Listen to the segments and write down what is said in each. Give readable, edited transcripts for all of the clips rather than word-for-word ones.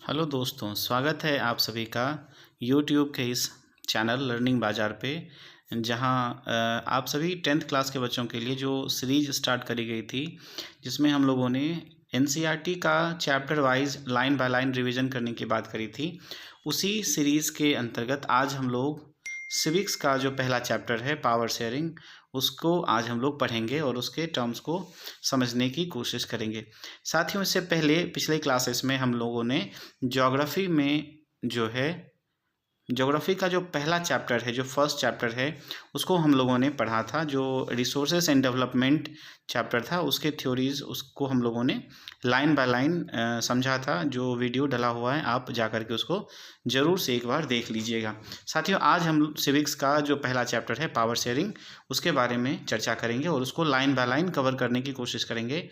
Hello दोस्तों, स्वागत है आप सभी का यूट्यूब के इस चैनल लर्निंग बाज़ार पे, जहां आप सभी 10th क्लास के बच्चों के लिए जो सीरीज स्टार्ट करी गई थी, जिसमें हम लोगों ने एनसीईआरटी का chapter wise line by line revision करने की बात करी थी। उसी सीरीज़ के अंतर्गत आज हम लोग सिविक्स का जो पहला चैप्टर है पावर शेयरिंग, उसको आज हम लोग पढ़ेंगे और उसके टर्म्स को समझने की कोशिश करेंगे। साथियों, इससे पहले पिछले क्लासेस में हम लोगों ने ज्योग्राफी में जो है ज्योग्राफी का जो पहला चैप्टर है, जो फर्स्ट चैप्टर है, उसको हम लोगों ने पढ़ा था। जो रिसोर्सेज एंड डेवलपमेंट चैप्टर था, उसके थ्योरीज उसको हम लोगों ने लाइन बाय लाइन समझा था। जो वीडियो डला हुआ है, आप जा कर के उसको ज़रूर से एक बार देख लीजिएगा। साथियों, आज हम सिविक्स का जो पहला चैप्टर है पावर शेयरिंग, उसके बारे में चर्चा करेंगे और उसको लाइन बाय लाइन कवर करने की कोशिश करेंगे,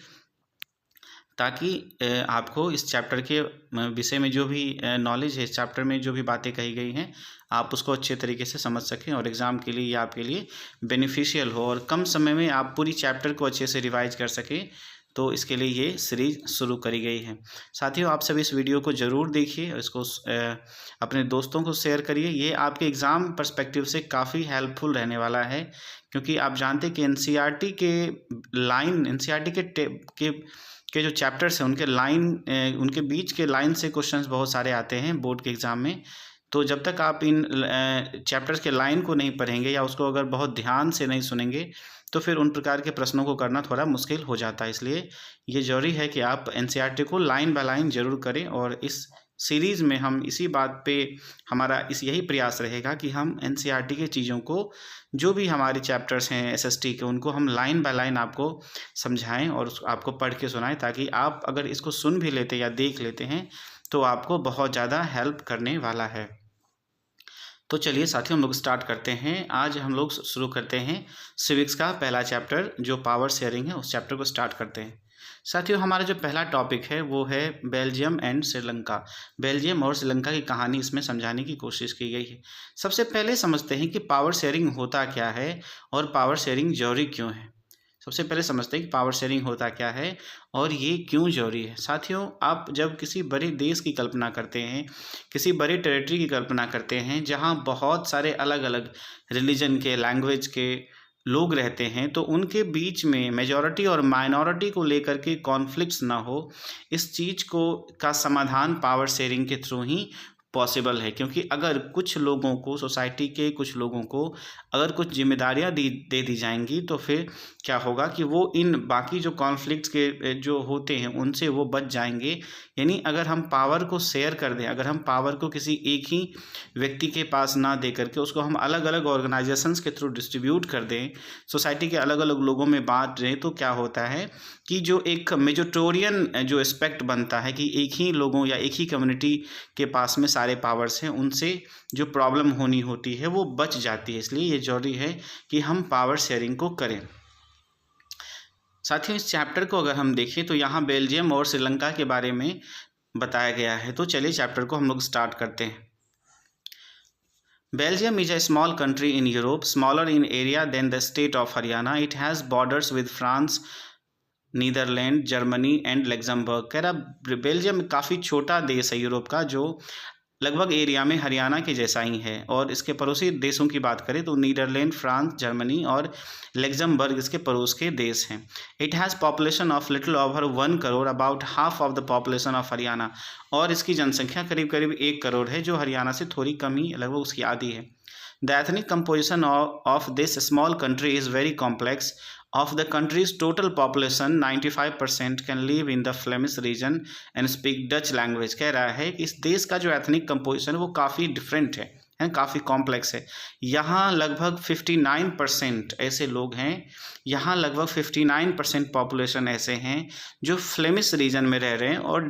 ताकि आपको इस चैप्टर के विषय में जो भी नॉलेज है, इस चैप्टर में जो भी बातें कही गई हैं, आप उसको अच्छे तरीके से समझ सकें और एग्ज़ाम के लिए या आपके लिए बेनिफिशियल हो और कम समय में आप पूरी चैप्टर को अच्छे से रिवाइज कर सकें। तो इसके लिए ये सीरीज शुरू करी गई है। साथियों, आप सभी इस वीडियो को ज़रूर देखिए और इसको अपने दोस्तों को शेयर करिए। ये आपके एग्ज़ाम पर्सपेक्टिव से काफ़ी हेल्पफुल रहने वाला है, क्योंकि आप जानते हैं कि एनसीईआरटी के जो चैप्टर्स हैं, उनके बीच के लाइन से क्वेश्चंस बहुत सारे आते हैं बोर्ड के एग्ज़ाम में। तो जब तक आप इन चैप्टर्स के लाइन को नहीं पढ़ेंगे या उसको अगर बहुत ध्यान से नहीं सुनेंगे, तो फिर उन प्रकार के प्रश्नों को करना थोड़ा मुश्किल हो जाता है। इसलिए ये ज़रूरी है कि आप एनसीईआरटी को लाइन बाय लाइन ज़रूर करें और इस सीरीज़ में हम इसी बात पे हमारा यही प्रयास रहेगा कि हम एनसीईआरटी की चीज़ों को, जो भी हमारे चैप्टर्स हैं एसएसटी के, उनको हम लाइन बाय लाइन आपको समझाएं और आपको पढ़ के सुनाएं, ताकि आप अगर इसको सुन भी लेते या देख लेते हैं तो आपको बहुत ज़्यादा हेल्प करने वाला है। तो चलिए साथियों, हम लोग स्टार्ट करते हैं। आज हम लोग शुरू करते हैं सिविक्स का पहला चैप्टर जो पावर शेयरिंग है, उस चैप्टर को स्टार्ट करते हैं। साथियों, हमारा जो पहला टॉपिक है वो है बेल्जियम एंड श्रीलंका। बेल्जियम और श्रीलंका की कहानी इसमें समझाने की कोशिश की गई है। सबसे पहले समझते हैं कि पावर शेयरिंग होता क्या है और पावर शेयरिंग जरूरी क्यों है। सबसे पहले समझते हैं कि पावर शेयरिंग होता क्या है और ये क्यों जरूरी है। साथियों, आप जब किसी बड़े देश की कल्पना करते हैं, किसी बड़े टेरिटरी की कल्पना करते हैं, जहाँ बहुत सारे अलग अलग रिलीजन के, लैंग्वेज के लोग रहते हैं, तो उनके बीच में मेजॉरिटी और माइनॉरिटी को लेकर के कॉन्फ्लिक्ट्स ना हो, इस चीज़ को का समाधान पावर शेयरिंग के थ्रू ही पॉसिबल है। क्योंकि अगर कुछ लोगों को, सोसाइटी के कुछ लोगों को अगर कुछ जिम्मेदारियां दे दी जाएंगी, तो फिर क्या होगा कि वो इन बाकी जो कॉन्फ्लिक्ट्स के जो होते हैं उनसे वो बच जाएंगे। यानी अगर हम पावर को शेयर कर दें, अगर हम पावर को किसी एक ही व्यक्ति के पास ना दे करके उसको हम अलग अलग ऑर्गेनाइजेशंस के थ्रू डिस्ट्रीब्यूट कर दें, सोसाइटी के अलग अलग लोगों में बांट दें, तो क्या होता है कि जो एक मेजोरिटेरियन जो एस्पेक्ट बनता है कि एक ही लोगों या एक ही कम्युनिटी के पास में सारे पावर्स हैं, उनसे जो प्रॉब्लम होनी होती है वो बच जाती है। इसलिए ये जरूरी है कि हम पावर शेयरिंग को करें। साथियों, इस चैप्टर को अगर हम देखें तो यहाँ बेल्जियम और श्रीलंका के बारे में बताया गया है। तो चलिए चैप्टर को हम लोग स्टार्ट करते हैं। Belgium is a small country in Europe, smaller in area than the state of Haryana. It has borders with France, Netherlands, Germany and Luxembourg. कह रहा बेल्जियम काफ़ी छोटा देश है यूरोप का, जो लगभग एरिया में हरियाणा के जैसा ही है। और इसके पड़ोसी देशों की बात करें तो नीदरलैंड, फ्रांस, जर्मनी और लग्जमबर्ग इसके पड़ोस के देश हैं। It has population of little over 1 crore, about half of the population of Haryana. और इसकी जनसंख्या करीब करीब 1 करोड़ है, जो हरियाणा से थोड़ी कम ही, लगभग उसकी आधी है। The ethnic composition of this small country is very complex. Of the country's total population, 95% can live in the Flemish region and speak Dutch language। कह रहा है कि इस देश का जो एथनिक कंपोजिशन है वो काफ़ी डिफरेंट है, काफ़ी कॉम्प्लेक्स है। यहाँ लगभग 59% ऐसे लोग हैं, यहाँ लगभग 59% पॉपुलेशन ऐसे हैं जो फ्लेमिश रीजन में रह रहे हैं और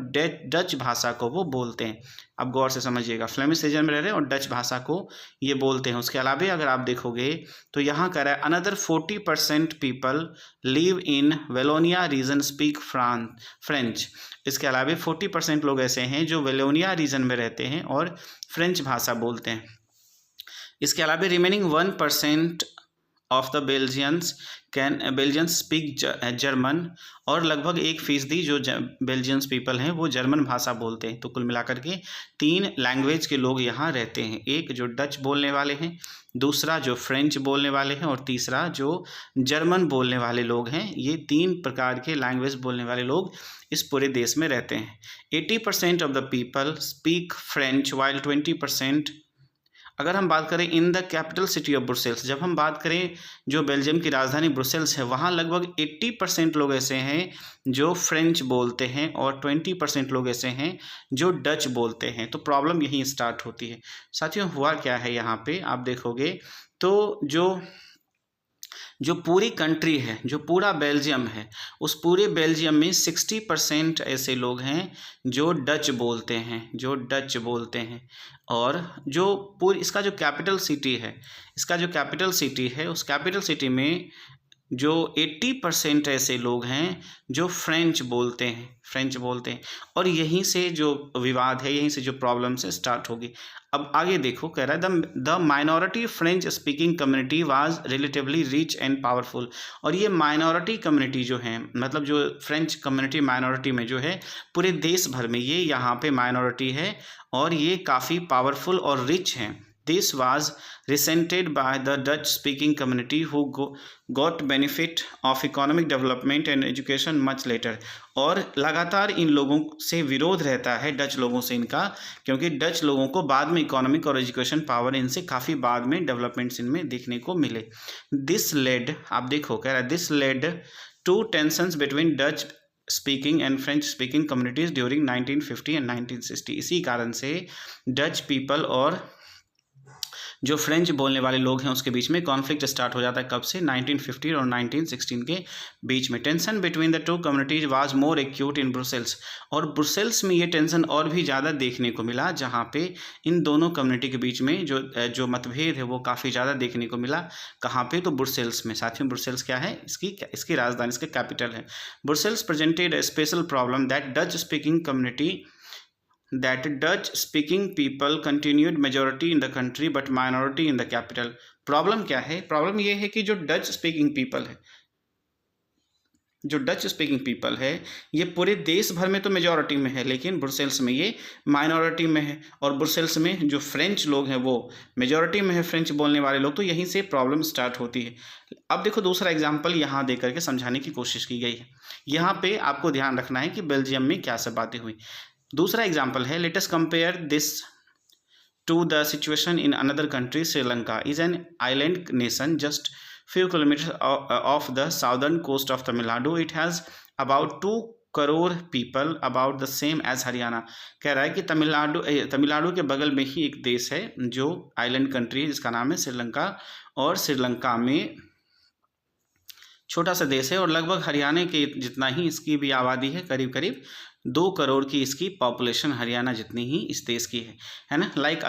डच भाषा को वो बोलते हैं। अब गौर से समझिएगा, फ्लेमिश रीजन में रह रहे हैं और डच भाषा को ये बोलते हैं। उसके अलावा अगर आप देखोगे तो यहाँ कह रहा है another 40% people live in Wallonia region speak French. इसके अलावा 40% लोग ऐसे हैं जो वेलोनिया रीजन में रहते हैं और फ्रेंच भाषा बोलते हैं। इसके अलावा remaining 1% of the Belgians speak German, और लगभग 1% जो बेल्जियंस पीपल हैं वो जर्मन भाषा बोलते हैं। तो कुल मिलाकर के 3 लैंग्वेज के लोग यहाँ रहते हैं, एक जो डच बोलने वाले हैं, दूसरा जो फ्रेंच बोलने वाले हैं, और तीसरा जो जर्मन बोलने वाले लोग हैं। ये 3 प्रकार के लैंग्वेज बोलने वाले लोग इस पूरे देश में रहते हैं। 80% of the people speak French while 20%, अगर हम बात करें in the capital city of Brussels, जब हम बात करें जो बेल्जियम की राजधानी ब्रुसेल्स है, वहाँ लगभग 80% लोग ऐसे हैं जो फ्रेंच बोलते हैं और 20% लोग ऐसे हैं जो डच बोलते हैं। तो प्रॉब्लम यहीं स्टार्ट होती है। साथियों, हुआ क्या है यहाँ पे आप देखोगे तो जो पूरी कंट्री है, जो पूरा बेल्जियम है, उस पूरे बेल्जियम में 60% ऐसे लोग हैं जो डच बोलते हैं, और जो पूरी इसका जो कैपिटल सिटी है, उस कैपिटल सिटी में जो 80% ऐसे लोग हैं जो फ्रेंच बोलते हैं, और यहीं से जो विवाद है, यहीं से जो प्रॉब्लम से स्टार्ट होगी। अब आगे देखो, कह रहा है the minority French speaking community was relatively rich and powerful, और ये माइनॉरिटी कम्युनिटी जो है, मतलब जो फ्रेंच कम्युनिटी माइनॉरिटी में जो है पूरे देश भर में, ये यहाँ पे माइनॉरिटी है और ये काफ़ी पावरफुल और रिच हैं। This was resented by the Dutch-speaking community who got benefit of economic development and education much later. और लगातार इन लोगों से विरोध रहता है, डच लोगों से इनका, क्योंकि डच लोगों को बाद में इकोनॉमिक और एजुकेशन पावर इनसे काफ़ी बाद में डेवलपमेंट्स इनमें देखने को मिले। दिस लेड, आप देखो कह रहा है, this lead to tensions between Dutch speaking and French speaking communities during 1950 and 1960। इसी कारण से डच पीपल और जो फ्रेंच बोलने वाले लोग हैं उसके बीच में कॉन्फ्लिक्ट स्टार्ट हो जाता है। कब से? 1950 और 1916 के बीच में। Tension between the two communities was more acute in Brussels, और ब्रुसेल्स में ये टेंशन और भी ज़्यादा देखने को मिला, जहाँ पे इन दोनों कम्युनिटी के बीच में जो मतभेद है वो काफ़ी ज़्यादा देखने को मिला। कहाँ पे? तो ब्रुसेल्स में। साथियों, ब्रुसेल्स क्या है? इसकी राजधानी, इसका कैपिटल है। Brussels presented A special problem that Dutch-speaking people continued majority in the country but minority in the capital। Problem क्या है? प्रॉब्लम ये है कि जो डच स्पीकिंग पीपल है ये पूरे देश भर में तो मेजॉरिटी में है, लेकिन ब्रुसेल्स में ये माइनॉरिटी में है, और ब्रुसेल्स में जो फ्रेंच लोग हैं वो मेजॉरिटी में है, फ्रेंच बोलने वाले लोग। तो यहीं से प्रॉब्लम स्टार्ट होती है। अब देखो, दूसरा एग्जाम्पल यहाँ दे करके समझाने की कोशिश की गई है। यहाँ पे आपको ध्यान रखना है कि बेल्जियम में क्या सब बातें हुई। दूसरा एग्जाम्पल है, let us compare this to the situation in another country. Sri Lanka is an island nation just few kilometers off the southern coast of Tamil Nadu. It has about 2 crore people, about the same as Haryana. कह रहा है कि तमिलनाडु के बगल में ही एक देश है जो आइलैंड कंट्री है जिसका नाम है श्रीलंका, और श्रीलंका में छोटा सा देश है और लगभग हरियाणा के जितना ही इसकी भी आबादी है, करीब करीब 2 करोड़ की इसकी पॉपुलेशन हरियाणा जितनी ही इस देश की है ना। Like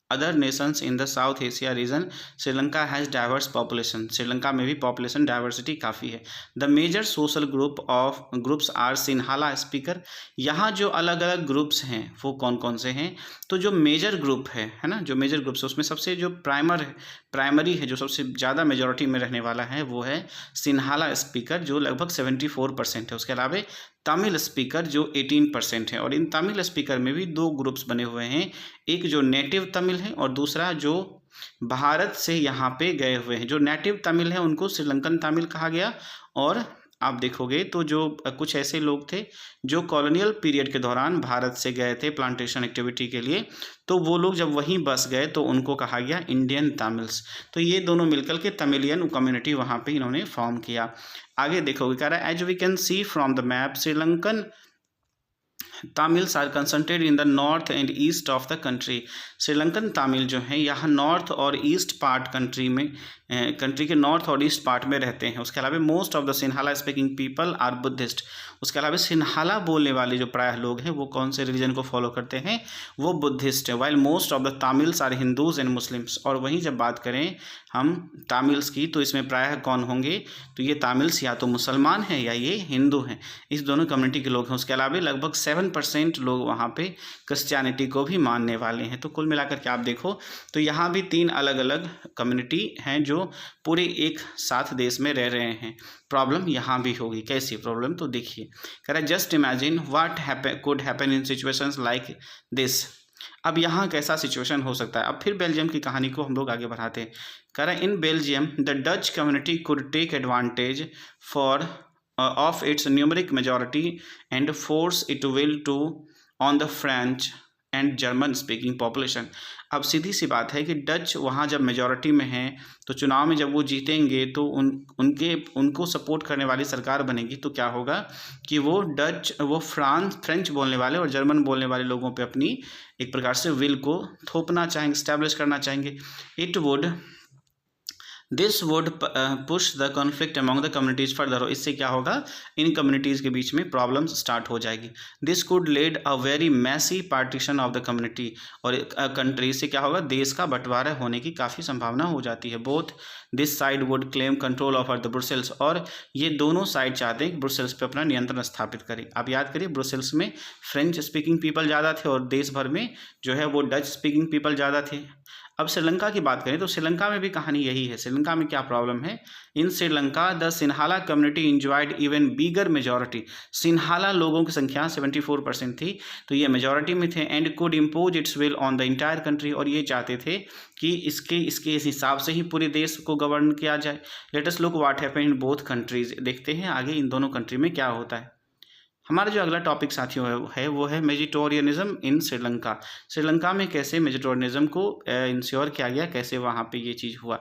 other nations in the South Asia region, Sri Lanka has diverse population. Sri Lanka में भी पॉपुलेशन डाइवर्सिटी काफ़ी है। The major social groups are Sinhala speaker. यहाँ जो अलग अलग ग्रुप्स हैं वो कौन कौन से हैं? तो जो मेजर ग्रुप है ना, जो मेजर ग्रुप्स है उसमें सबसे जो प्राइमरी है, जो सबसे ज़्यादा मेजॉरिटी में रहने वाला है वो है सिन्हाला स्पीकर, जो लगभग 74% है। उसके अलावा तमिल स्पीकर जो 18% है, और इन तमिल स्पीकर में भी 2 ग्रुप्स बने हुए हैं, एक जो नेटिव तमिल है और दूसरा जो भारत से यहाँ पे गए हुए हैं। जो नेटिव तमिल है उनको श्रीलंकन तमिल कहा गया, और आप देखोगे तो जो कुछ ऐसे लोग थे जो कॉलोनियल पीरियड के दौरान भारत से गए थे प्लांटेशन एक्टिविटी के लिए, तो वो लोग जब वहीं बस गए तो उनको कहा गया इंडियन तमिल्स। तो ये दोनों मिलकर के तमिलियन कम्युनिटी वहाँ पे इन्होंने फॉर्म किया। आगे देखोगे, कह रहा है as we can see from the map Sri Lankan Tamils are concentrated in the north and east of the country. Sri Lankan Tamil जो है यहाँ नॉर्थ और ईस्ट पार्ट कंट्री में कंट्री के नॉर्थ और ईस्ट पार्ट में रहते हैं। उसके अलावा most of the Sinhala speaking people are Buddhist. उसके अलावा सिन्हाला बोलने वाले जो प्रायः लोग हैं वो कौन से रिलीजन को फॉलो करते हैं, वो बुद्धिस्ट है। While most of the Tamils are Hindus and Muslims. और वहीं जब बात करें हम तामिल्स की तो इसमें प्रायः कौन होंगे, तो ये तामिल्स या तो मुसलमान हैं या ये हिंदू हैं, इस दोनों कम्युनिटी के लोग हैं। उसके अलावा लगभग 7% लोग वहाँ पे क्रिश्चियनिटी को भी मानने वाले हैं। तो कुल मिलाकर के आप देखो तो यहाँ भी 3 अलग अलग कम्युनिटी हैं जो पूरे एक साथ देश में रह रहे हैं। प्रॉब्लम यहाँ भी होगी। कैसी प्रॉब्लम, तो देखिए कह रहा है just imagine what could happen in situations like this. अब यहाँ कैसा सिचुएशन हो सकता है। अब फिर बेल्जियम की कहानी को हम लोग आगे बढ़ाते हैं। कह रहा है in Belgium the Dutch community could take advantage for of its numeric majority and force it will to on the French and German speaking population. अब सीधी सी बात है कि डच वहाँ जब मेजॉरिटी में हैं तो चुनाव में जब वो जीतेंगे तो उनको सपोर्ट करने वाली सरकार बनेगी, तो क्या होगा कि वो फ्रेंच बोलने वाले और जर्मन बोलने वाले लोगों पे अपनी एक प्रकार से विल को थोपना चाहेंगे, स्टैब्लिश करना चाहेंगे। This would push the conflict among the communities further. इससे क्या होगा, इन कम्युनिटीज़ के बीच में प्रॉब्लम्स स्टार्ट हो जाएगी। This could lead a very messy partition of the community. और कंट्री से क्या होगा, देश का बंटवारा होने की काफ़ी संभावना हो जाती है। Both this side would claim control over the Brussels. और ये दोनों साइड चाहते हैं कि ब्रुसेल्स पे अपना नियंत्रण स्थापित करें। आप याद करिए ब्रुसेल्स में फ्रेंच स्पीकिंग पीपल ज़्यादा थे और देश भर में जो है वो डच स्पीकिंग पीपल ज़्यादा थे। अब श्रीलंका की बात करें तो श्रीलंका में भी कहानी यही है। श्रीलंका में क्या प्रॉब्लम है, इन Sri Lanka the Sinhala community enjoyed even bigger majority. Sinhala लोगों की संख्या 74% थी, तो ये मेजॉरिटी में थे। And could impose it's will on the entire country. और ये चाहते थे कि इसके इस हिसाब से ही पूरे देश को गवर्न किया जाए। Late us look what happened in both countries. देखते हैं आगे इन दोनों कंट्री में क्या होता है। हमारा जो अगला टॉपिक साथियों है वो है मेजिटोरियनिज्म इन श्रीलंका। श्रीलंका में कैसे मेजिटोरियनिज्म को इंश्योर किया गया, कैसे वहाँ पे ये चीज़ हुआ।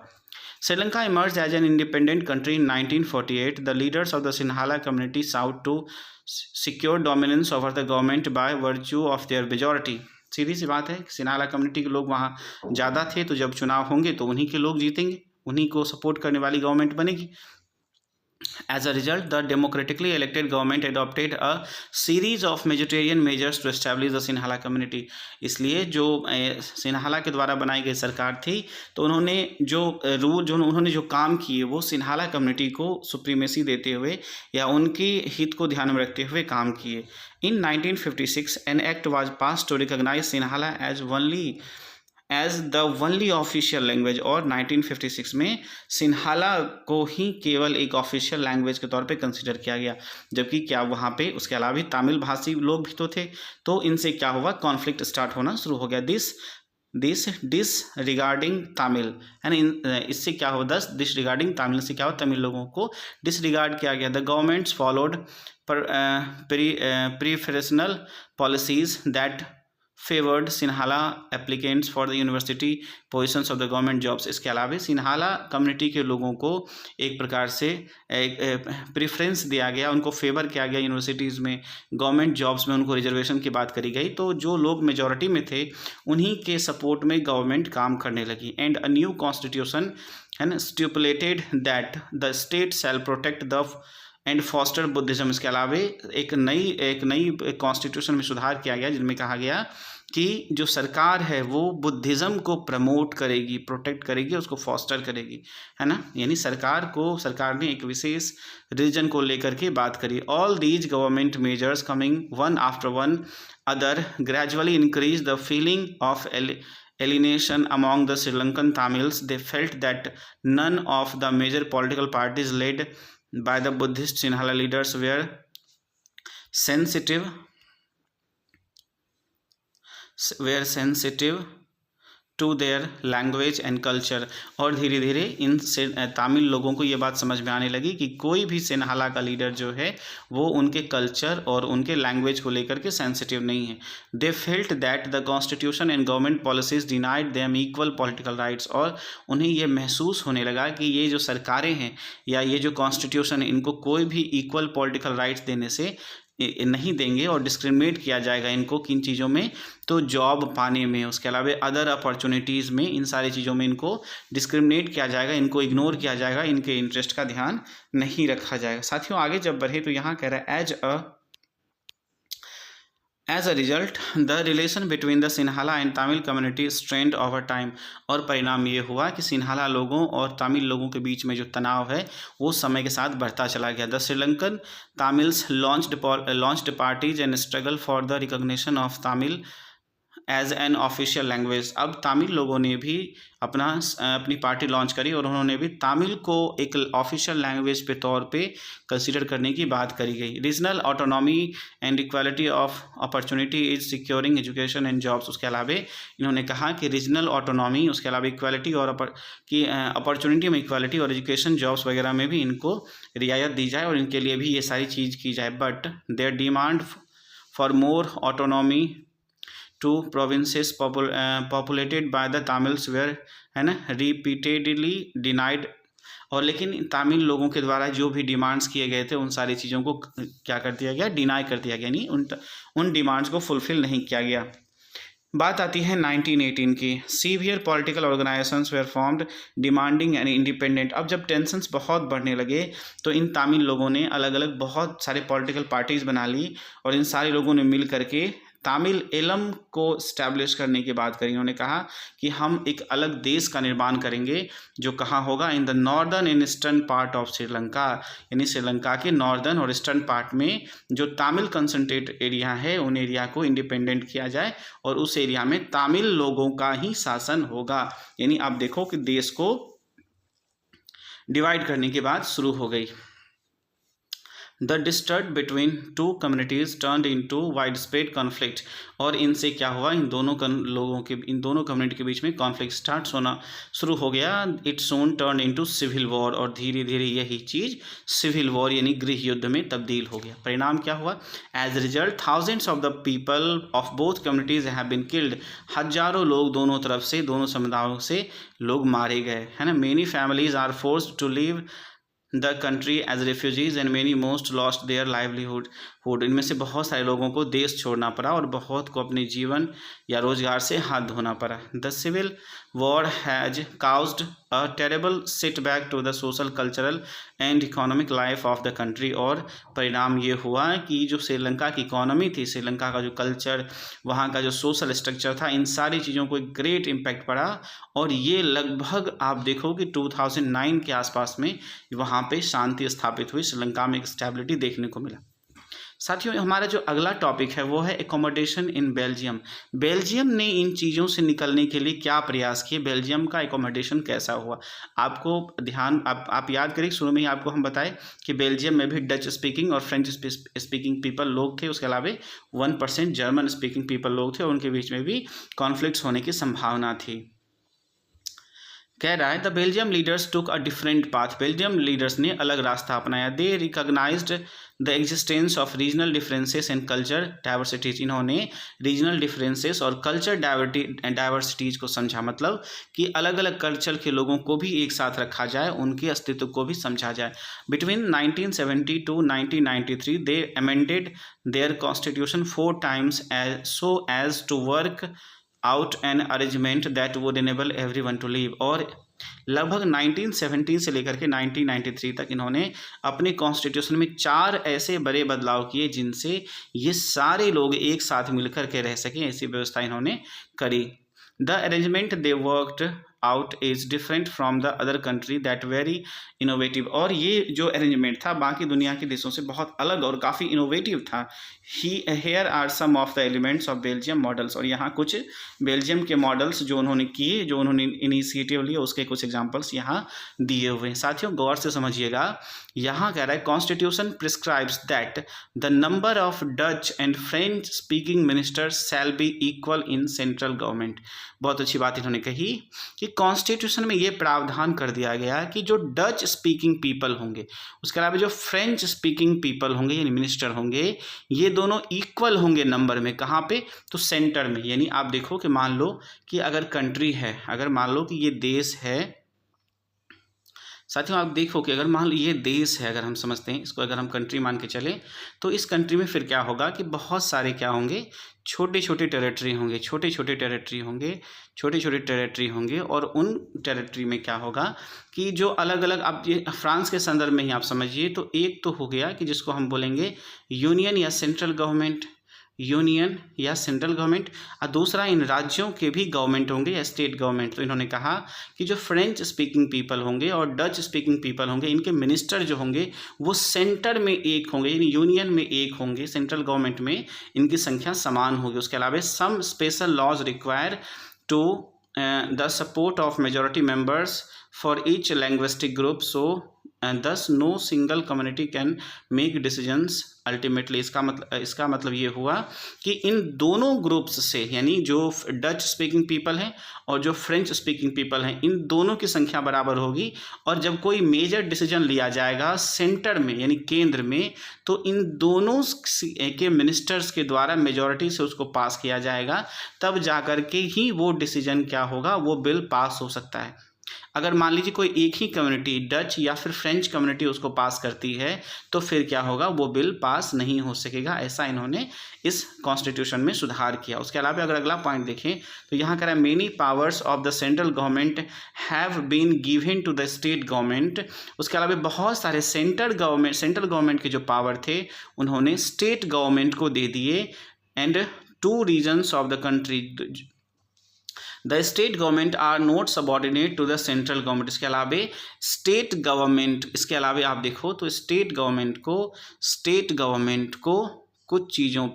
Sri Lanka emerge as an independent country in 1948। The leaders of the Sinhala community साउट to secure dominance over the government by virtue of their majority. सीधी सी बात है, सिन्हाला कम्युनिटी के लोग वहाँ ज़्यादा थे, तो जब चुनाव होंगे तो उन्हीं के लोग जीतेंगे, उन्हीं को सपोर्ट करने वाली गवर्नमेंट बनेगी। As a result, the democratically elected government adopted a series of vegetarian measures to establish the Sinhala community। इसलिए जो सिन्हाला के द्वारा बनाई गई सरकार थी तो उन्होंने जो काम किए वो सिन्हाला कम्युनिटी को सुप्रीमेसी देते हुए या उनकी हित को ध्यान में रखते हुए काम किए। In 1956 an act was passed to recognize Sinhala as the only official language. और 1956 में सिन्हाला को ही केवल एक ऑफिशियल लैंग्वेज के तौर पे कंसिडर किया गया, जबकि क्या वहाँ पे उसके अलावा भी तमिल भाषी लोग भी तो थे। तो इनसे क्या हुआ, कॉन्फ्लिक्ट स्टार्ट होना शुरू हो गया। दिस रिगार्डिंग तमिल है ना, इससे क्या हुआ, दिस रिगार्डिंग तमिल से क्या हुआ, तमिल लोगों को डिसरिगार्ड किया गया। The governments followed preferential policies that favoured Sinhala applicants for the university positions of the government jobs. इसके अलावा सिन्हाला कम्युनिटी के लोगों को एक प्रकार से प्रेफरेंस दिया गया, उनको फेवर किया गया यूनिवर्सिटीज़ में, गवर्नमेंट जॉब्स में उनको रिजर्वेशन की बात करी गई। तो जो लोग मेजॉरिटी में थे उन्हीं के सपोर्ट में गवर्नमेंट काम करने लगी। एंड अ न्यू कॉन्स्टिट्यूशन है ना stipulated that the state shall protect the end foster Buddhism. इसके अलावा एक नई कॉन्स्टिट्यूशन में सुधार किया गया जिनमें कहा गया कि जो सरकार है वो बुद्धिज़्म को प्रमोट करेगी, प्रोटेक्ट करेगी, उसको फॉस्टर करेगी, है ना। यानी सरकार ने एक विशेष रीजन को लेकर के बात करी। All these government measures coming one after one other gradually increase the feeling of alienation among the Sri Lankan Tamils. They felt that none of the major political parties led by the Buddhist Sinhala leaders were sensitive to their language and culture. और धीरे धीरे इन तमिल लोगों को ये बात समझ में आने लगी कि कोई भी सिन्हाला का लीडर जो है वो उनके कल्चर और उनके लैंग्वेज को लेकर के सेंसिटिव नहीं है। They felt that the constitution and government policies denied them equal political rights. और उन्हें ये महसूस होने लगा कि ये जो सरकारें हैं या ये जो कॉन्स्टिट्यूशन है इनको कोई भी इक्वल पॉलिटिकल राइट्स देने से नहीं देंगे और डिस्क्रिमिनेट किया जाएगा इनको किन चीज़ों में, तो जॉब पाने में, उसके अलावा अदर अपॉर्चुनिटीज़ में, इन सारी चीज़ों में इनको डिस्क्रिमिनेट किया जाएगा, इनको इग्नोर किया जाएगा, इनके इंटरेस्ट का ध्यान नहीं रखा जाएगा। साथियों आगे जब बढ़े तो यहाँ कह रहा है As a result, the relation between the Sinhala and Tamil community strained over time। और परिणाम ये हुआ कि सिन्हाला लोगों और तमिल लोगों के बीच में जो तनाव है वो समय के साथ बढ़ता चला गया। The Sri Lankan Tamils launched parties and struggle for the recognition of Tamil as an official language. अब तमिल लोगों ने भी अपनी पार्टी लॉन्च करी और उन्होंने भी तमिल को एक ऑफिशियल लैंग्वेज पे तौर पे कंसीडर करने की बात करी गई। Regional autonomy and equality of opportunity is securing education and jobs. उसके अलावा इन्होंने कहा कि रीजनल ऑटोनॉमी, उसके अलावा इक्वालिटी और अपॉर्चुनिटी में इक्वालिटी और एजुकेशन जॉब्स वगैरह में भी इनको रियायत दी जाए और इनके लिए भी ये सारी चीज़ की जाए। But their demand for more autonomy to provinces populated by the Tamils were, है ना, रिपीटेडली डिनाइड। और लेकिन तमिल लोगों के द्वारा जो भी डिमांड्स किए गए थे उन सारी चीज़ों को क्या कर दिया गया, डिनाई कर दिया गया, यानी उन डिमांड्स को फुलफिल नहीं किया गया। बात आती है 1918 की। Severe political organisations were formed demanding and independent. अब जब टेंशन्स बहुत बढ़ने लगे तो इन तमिल लोगों ने अलग अलग बहुत सारे पॉलिटिकल पार्टीज़ बना ली और इन सारे लोगों ने मिल करके तमिल एलम को स्टैब्लिश करने की बात करी। उन्होंने कहा कि हम एक अलग देश का निर्माण करेंगे जो कहाँ होगा, in the northern and eastern part of Sri Lanka, यानी श्रीलंका के नॉर्दर्न और ईस्टर्न पार्ट में जो तमिल कंसंट्रेट एरिया है उन एरिया को इंडिपेंडेंट किया जाए और उस एरिया में तमिल लोगों का ही शासन होगा। यानी आप देखो कि देश को डिवाइड करने की बात शुरू हो गई। The disturb between two communities turned into wide spread conflict. और इनसे क्या हुआ, इन दोनों कम्युनिटी के बीच में कॉन्फ्लिक्ट स्टार्ट होना शुरू हो गया। It soon turn into civil war, और धीरे धीरे यही चीज़ सिविल वॉर यानी गृह युद्ध में तब्दील हो गया। परिणाम क्या हुआ, as result thousands of the people of both communities have been killed. हजारों लोग दोनों तरफ से, दोनों समुदायों से लोग मारे गए, है ना। Many families are forced to leave the country as refugees and many most lost their livelihood. इनमें से बहुत सारे लोगों को देश छोड़ना पड़ा और बहुत को अपने जीवन या रोजगार से हाथ धोना पड़ा। The civil war has caused a terrible setback to the social, cultural and economic life of the country. और परिणाम ये हुआ कि जो श्रीलंका की इकोनॉमी थी, श्रीलंका का जो कल्चर, वहाँ का जो सोशल स्ट्रक्चर था, इन सारी चीज़ों को एक ग्रेट इम्पैक्ट पड़ा। और ये लगभग आप देखो कि 2009 के आसपास में वहाँ पे शांति स्थापित हुई, श्रीलंका में एक स्टेबिलिटी देखने को मिला। साथियों हमारा जो अगला टॉपिक है वो है एकोमोडेशन इन बेल्जियम। बेल्जियम ने इन चीज़ों से निकलने के लिए क्या प्रयास किए, बेल्जियम का एकोमोडेशन कैसा हुआ। आपको ध्यान आप याद करिए, शुरू में ही आपको हम बताएं कि बेल्जियम में भी डच स्पीकिंग और फ्रेंच स्पीकिंग पीपल लोग थे, उसके अलावा 1% जर्मन स्पीकिंग पीपल लोग थे और उनके बीच में भी कॉन्फ्लिक्ट्स होने की संभावना थी। कह रहा है the Belgium leaders took a different path. Belgium leaders ने अलग रास्ता अपनाया। They recognised the existence of regional differences and culture diversities. इन्होंने रीजनल डिफरेंसेस और कल्चर डाइवर्सिटीज को समझा, मतलब कि अलग अलग कल्चर के लोगों को भी एक साथ रखा जाए, उनके अस्तित्व को भी समझा जाए। Between 1970 to 1993 they amended their constitution 4 times so as to work out an arrangement that would enable everyone to live. और लगभग 1970 से लेकर के 1993 तक इन्होंने अपने कॉन्स्टिट्यूशन में 4 ऐसे बड़े बदलाव किए जिनसे ये सारे लोग एक साथ मिलकर के रह सकें, ऐसी व्यवस्था इन्होंने करी। The arrangement they worked out is different from the other country that very innovative. और ये जो अरेंजमेंट था बाकी दुनिया के देशों से बहुत अलग और काफ़ी इनोवेटिव था। Here are some of the elements of Belgium models. और यहाँ कुछ बेल्जियम के मॉडल्स जो उन्होंने किए, जो उन्होंने इनिशिएटिव लिए, उसके कुछ एग्जांपल्स यहाँ दिए हुए हैं। साथियों गौर से समझिएगा, यहाँ कह रहा है constitution prescribes that the number of Dutch and French speaking ministers shall be equal in central government. बहुत अच्छी बात इन्होंने कही कि कॉन्स्टिट्यूशन में ये प्रावधान कर दिया गया कि जो डच स्पीकिंग पीपल होंगे, उसके अलावा जो फ्रेंच स्पीकिंग पीपल होंगे यानी मिनिस्टर होंगे, ये दोनों इक्वल होंगे नंबर में। कहाँ पे, तो सेंटर में। यानी आप देखो कि मान लो कि अगर कंट्री है, अगर मान लो कि ये देश है साथियों आप देखो कि अगर मान लो ये देश है, अगर हम समझते हैं इसको, अगर हम कंट्री मान के चलें, तो इस कंट्री में फिर क्या होगा कि बहुत सारे क्या होंगे, छोटे छोटे टेरिटरी होंगे, छोटे छोटे टेरिटरी होंगे, छोटे छोटे टेरिटरी होंगे। और उन टेरिटरी में क्या होगा कि जो अलग अलग, आप ये फ्रांस के संदर्भ में ही आप समझिए, तो एक तो हो गया कि जिसको हम बोलेंगे यूनियन या सेंट्रल गवर्नमेंट, यूनियन या सेंट्रल गवर्नमेंट, और दूसरा इन राज्यों के भी गवर्नमेंट होंगे या स्टेट गवर्नमेंट। तो इन्होंने कहा कि जो फ्रेंच स्पीकिंग पीपल होंगे और डच स्पीकिंग पीपल होंगे, इनके मिनिस्टर जो होंगे वो सेंटर में एक होंगे, यानी यूनियन में एक होंगे, सेंट्रल गवर्नमेंट में इनकी संख्या समान होगी। उसके अलावा some special laws require to the support of majority members for each linguistic group, so thus no single community can make decisions ultimately। इसका मतलब ये हुआ कि इन दोनों ग्रुप्स से, यानी जो डच स्पीकिंग पीपल हैं और जो फ्रेंच स्पीकिंग पीपल हैं, इन दोनों की संख्या बराबर होगी। और जब कोई मेजर डिसीजन लिया जाएगा सेंटर में यानी केंद्र में, तो इन दोनों के मिनिस्टर्स के द्वारा मेजॉरिटी से उसको पास किया जाएगा, तब जाकर के ही वो डिसीजन क्या होगा, वो बिल पास हो सकता है। अगर मान लीजिए कोई एक ही कम्युनिटी डच या फिर फ्रेंच कम्युनिटी उसको पास करती है, तो फिर क्या होगा, वो बिल पास नहीं हो सकेगा। ऐसा इन्होंने इस कॉन्स्टिट्यूशन में सुधार किया। उसके अलावा अगर अगला पॉइंट देखें तो यहाँ कह रहा है many powers of the central government have been given to the state government. उसके अलावा बहुत सारे सेंट्रल गवर्नमेंट के जो पावर थे उन्होंने स्टेट गवर्नमेंट को दे दिए। And to regions of the country, the state government are not subordinate to the central government. इसके अलावा स्टेट गवर्नमेंट, इसके अलावा आप देखो तो स्टेट गवर्नमेंट को कुछ चीज़ों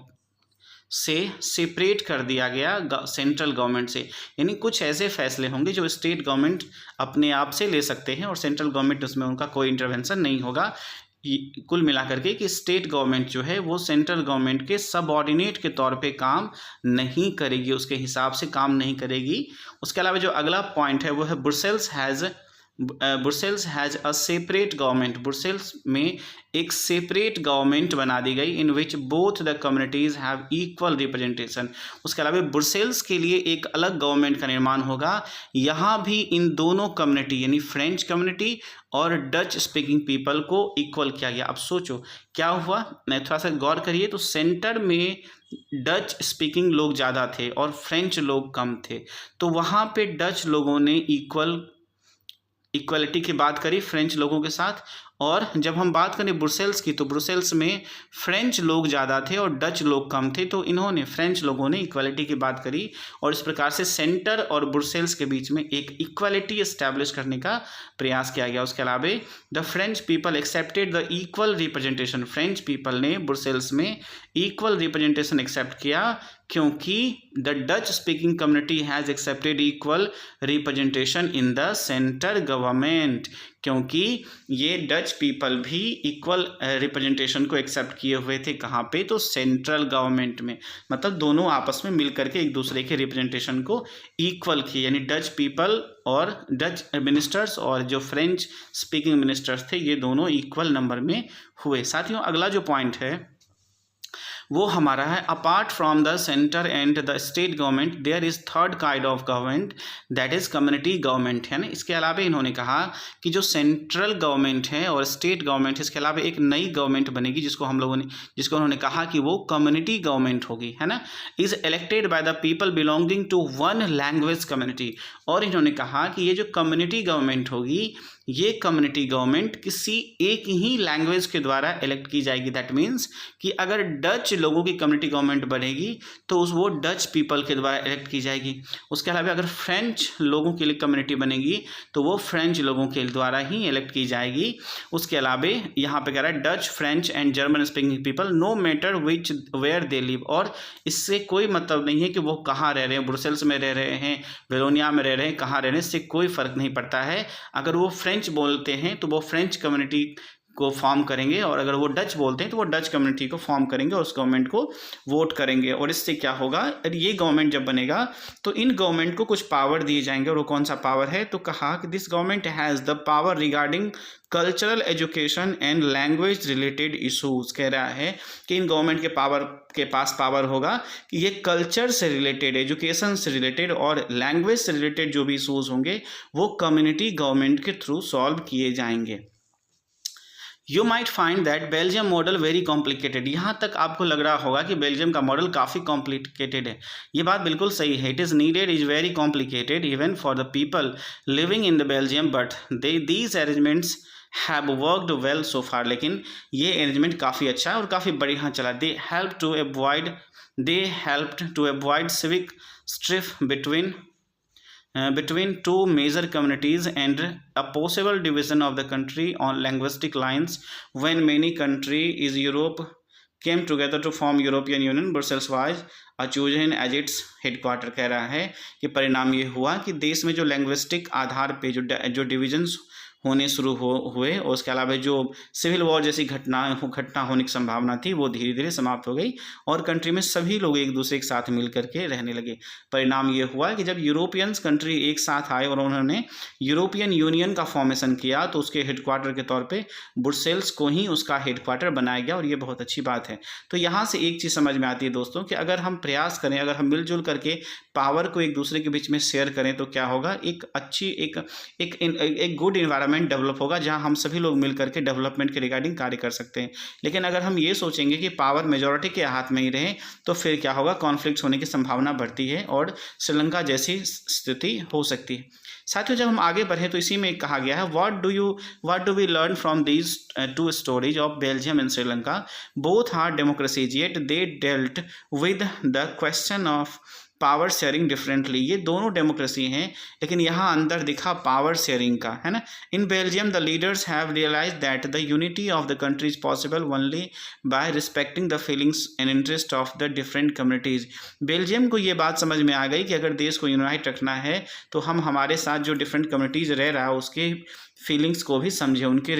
से सेपरेट कर दिया गया सेंट्रल गवर्नमेंट से। यानी कुछ ऐसे फैसले होंगे जो स्टेट गवर्नमेंट अपने आप से ले सकते हैं और सेंट्रल गवर्नमेंट उसमें उनका कोई इंटरवेंशन नहीं होगा। कुल मिलाकर के कि स्टेट गवर्नमेंट जो है वो सेंट्रल गवर्नमेंट के सबऑर्डिनेट के तौर पे काम नहीं करेगी, उसके हिसाब से काम नहीं करेगी। उसके अलावा जो अगला पॉइंट है वो है Brussels has a separate government. Brussels में एक सेपरेट गवर्नमेंट बना दी गई in which both the communities have equal representation. उसके अलावा ब्रुसेल्स के लिए एक अलग गवर्नमेंट का निर्माण होगा। यहाँ भी इन दोनों कम्युनिटी यानी फ्रेंच कम्युनिटी और डच स्पीकिंग पीपल को इक्वल किया गया। अब सोचो क्या हुआ, मैं थोड़ा सा गौर करिए। तो सेंटर में डच स्पीकिंग लोग ज़्यादा थे और फ्रेंच लोग कम थे, तो वहाँ पे डच लोगों ने इक्वलिटी की बात करी फ्रेंच लोगों के साथ। और जब हम बात करें ब्रुसेल्स की, तो ब्रुसेल्स में फ्रेंच लोग ज़्यादा थे और डच लोग कम थे, तो इन्होंने फ्रेंच लोगों ने इक्वलिटी की बात करी और इस प्रकार से सेंटर और ब्रुसेल्स के बीच में एक इक्वलिटी एस्टैब्लिश करने का प्रयास किया गया। उसके अलावा the French people accepted the equal representation. French people ने ब्रुसेल्स में इक्वल रिप्रेजेंटेशन एक्सेप्ट किया क्योंकि the Dutch speaking community has accepted equal representation in the centre government. क्योंकि ये डच पीपल भी इक्वल रिप्रेजेंटेशन को एक्सेप्ट किए हुए थे। कहाँ पे, तो सेंट्रल गवर्नमेंट में। मतलब दोनों आपस में मिल करके एक दूसरे के रिप्रेजेंटेशन को इक्वल किए, यानी डच पीपल और डच मिनिस्टर्स और जो फ्रेंच स्पीकिंग मिनिस्टर्स थे ये दोनों इक्वल नंबर में हुए। साथियों अगला जो पॉइंट है वो हमारा है apart from the centre and the state government there is third kind of government that is community government, है ना। इसके अलावा इन्होंने कहा कि जो सेंट्रल गवर्नमेंट है और स्टेट गवर्नमेंट है, इसके अलावा एक नई गवर्नमेंट बनेगी जिसको उन्होंने कहा कि वो कम्युनिटी गवर्नमेंट होगी, है ना। Is elected by the people belonging to one language community. और इन्होंने कहा कि ये जो कम्युनिटी गवर्नमेंट होगी ये कम्युनिटी गवर्नमेंट किसी एक ही लैंग्वेज के द्वारा इलेक्ट की जाएगी। दैट मीन्स कि अगर डच लोगों की कम्युनिटी गवर्नमेंट बनेगी तो वो डच पीपल के द्वारा इलेक्ट की जाएगी। उसके अलावा अगर फ्रेंच लोगों के लिए कम्युनिटी बनेगी तो वो फ्रेंच लोगों के द्वारा ही इलेक्ट की जाएगी। उसके अलावा यहाँ पे कह रहा है Dutch, French and German speaking people no matter which where they live. और इससे कोई मतलब नहीं है कि वो कहाँ रह रहे हैं, ब्रुसेल्स में रह रहे हैं, वेलोनिया में रह रहे हैं, कहाँ रह रहे हैं, इससे कोई फ़र्क नहीं पड़ता है। अगर वो फ्रेंच बोलते हैं तो वो फ्रेंच कम्युनिटी को फॉर्म करेंगे, और अगर वो डच बोलते हैं तो वो डच कम्युनिटी को फॉर्म करेंगे और उस गवर्नमेंट को वोट करेंगे। और इससे क्या होगा, ये गवर्नमेंट जब बनेगा तो इन गवर्नमेंट को कुछ पावर दिए जाएंगे। और वो कौन सा पावर है, तो कहा कि this government has the power regarding cultural education and language related issues. कह रहा है कि इन गवर्नमेंट के पास पावर होगा कि ये कल्चर से रिलेटेड, एजुकेशन से रिलेटेड और लैंग्वेज से रिलेटेड जो भी इशूज़ होंगे वो कम्युनिटी गवर्नमेंट के थ्रू सॉल्व किए जाएंगे। You might find that Belgium model very complicated. यहाँ तक आपको लग रहा होगा कि बेल्जियम का मॉडल काफ़ी कॉम्प्लिकेटेड है। ये बात बिल्कुल सही है। It is needed is very complicated even for the people living in the Belgium, but these arrangements have worked well so far. लेकिन ये अरेंजमेंट काफ़ी अच्छा है और काफ़ी बढ़िया चला। They help to avoid civic strife between two major communities and a possible division of the country on linguistic lines when many countries in Europe came together to form European Union. Brussels was chosen as its headquarter। कह रहा है कि परिणाम ये हुआ कि देश में जो लैंग्विस्टिक आधार पे जो डिविजन्स होने शुरू हुए और उसके अलावा जो सिविल वॉर जैसी घटना होने की संभावना थी वो धीरे धीरे समाप्त हो गई और कंट्री में सभी लोग एक दूसरे के साथ मिल करके रहने लगे। परिणाम ये हुआ कि जब यूरोपियंस कंट्री एक साथ आए और उन्होंने यूरोपियन यूनियन का फॉर्मेशन किया तो उसके हेडक्वार्टर के तौर पे ब्रुसेल्स को ही उसका हेडक्वार्टर बनाया गया और ये बहुत अच्छी बात है। तो यहाँ से एक चीज़ समझ में आती है दोस्तों कि अगर हम प्रयास करें, अगर हम मिलजुल करके पावर को एक दूसरे के बीच में शेयर करें तो क्या होगा, एक अच्छी एक गुड इन्वायरमेंट डेवलप होगा जहां हम सभी लोग मिल करके डेवलपमेंट के रिगार्डिंग कार्य कर सकते हैं। लेकिन अगर हम ये सोचेंगे कि पावर मेजॉरिटी के हाथ में ही रहे तो फिर क्या होगा, कॉन्फ्लिक्ट होने की संभावना बढ़ती है और श्रीलंका जैसी स्थिति हो सकती है। साथियों, जब हम आगे बढ़े तो इसी में कहा गया है what do we learn from these two stories of Belgium and Sri Lanka, both are democracies yet they dealt with the question of power sharing differently. ये दोनों डेमोक्रेसी हैं लेकिन यहाँ अंदर दिखा पावर शेयरिंग का, है ना। In Belgium the leaders have realise that the unity of the country is possible only by respecting the feelings and interest of the different communities. Belgium को ये बात समझ में आ गई कि अगर देश को यूनाइट रखना है तो हम हमारे साथ जो डिफरेंट कम्युनिटीज़ रह रहा है उसके फीलिंग्स को भी समझें, उनके,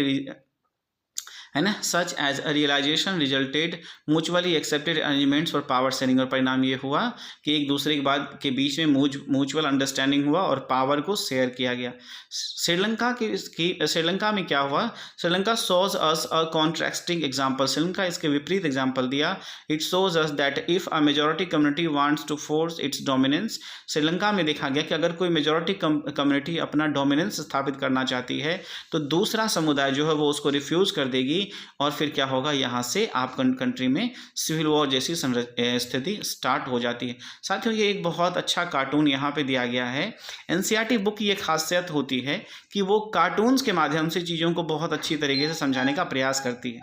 है ना। Such as a realisation resulted mutually accepted arrangements for power sharing. और परिणाम ये हुआ कि एक दूसरे के बीच में म्यूचुअल अंडरस्टैंडिंग हुआ और पावर को शेयर किया गया। श्रीलंका में क्या हुआ, Sri Lanka shows us a contrasting example. Sri Lanka इसके विपरीत एग्जाम्पल दिया। It shows us that if a majority community wants to force its dominance. Sri Lanka में देखा गया कि अगर कोई मेजॉरिटी कम्युनिटी अपना डोमिनेंस स्थापित करना चाहती है तो दूसरा समुदाय जो है वो उसको रिफ्यूज़ कर देगी और फिर क्या होगा, यहाँ से आप कंट्री में सिविल वॉर जैसी स्थिति स्टार्ट हो जाती है। साथियों, ये एक बहुत अच्छा कार्टून यहाँ पे दिया गया है। एनसीईआरटी बुक की एक खासियत होती है कि वो कार्टून्स के माध्यम से चीज़ों को बहुत अच्छी तरीके से समझाने का प्रयास करती है।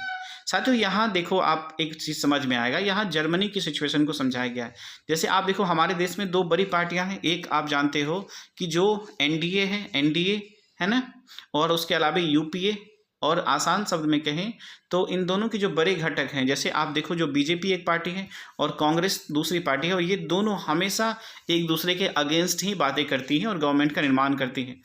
साथियों, यहाँ देखो आप एक चीज़ समझ में आएगा, यहाँ जर्मनी की सिचुएशन को समझाया गया है। जैसे आप देखो हमारे देश में दो बड़ी पार्टियाँ हैं, एक आप जानते हो कि जो एनडीए है ना, और उसके अलावा यूपीए, और आसान शब्द में कहें तो इन दोनों के जो बड़े घटक हैं, जैसे आप देखो जो बीजेपी एक पार्टी है और कांग्रेस दूसरी पार्टी है, और ये दोनों हमेशा एक दूसरे के अगेंस्ट ही बातें करती हैं और गवर्नमेंट का निर्माण करती हैं।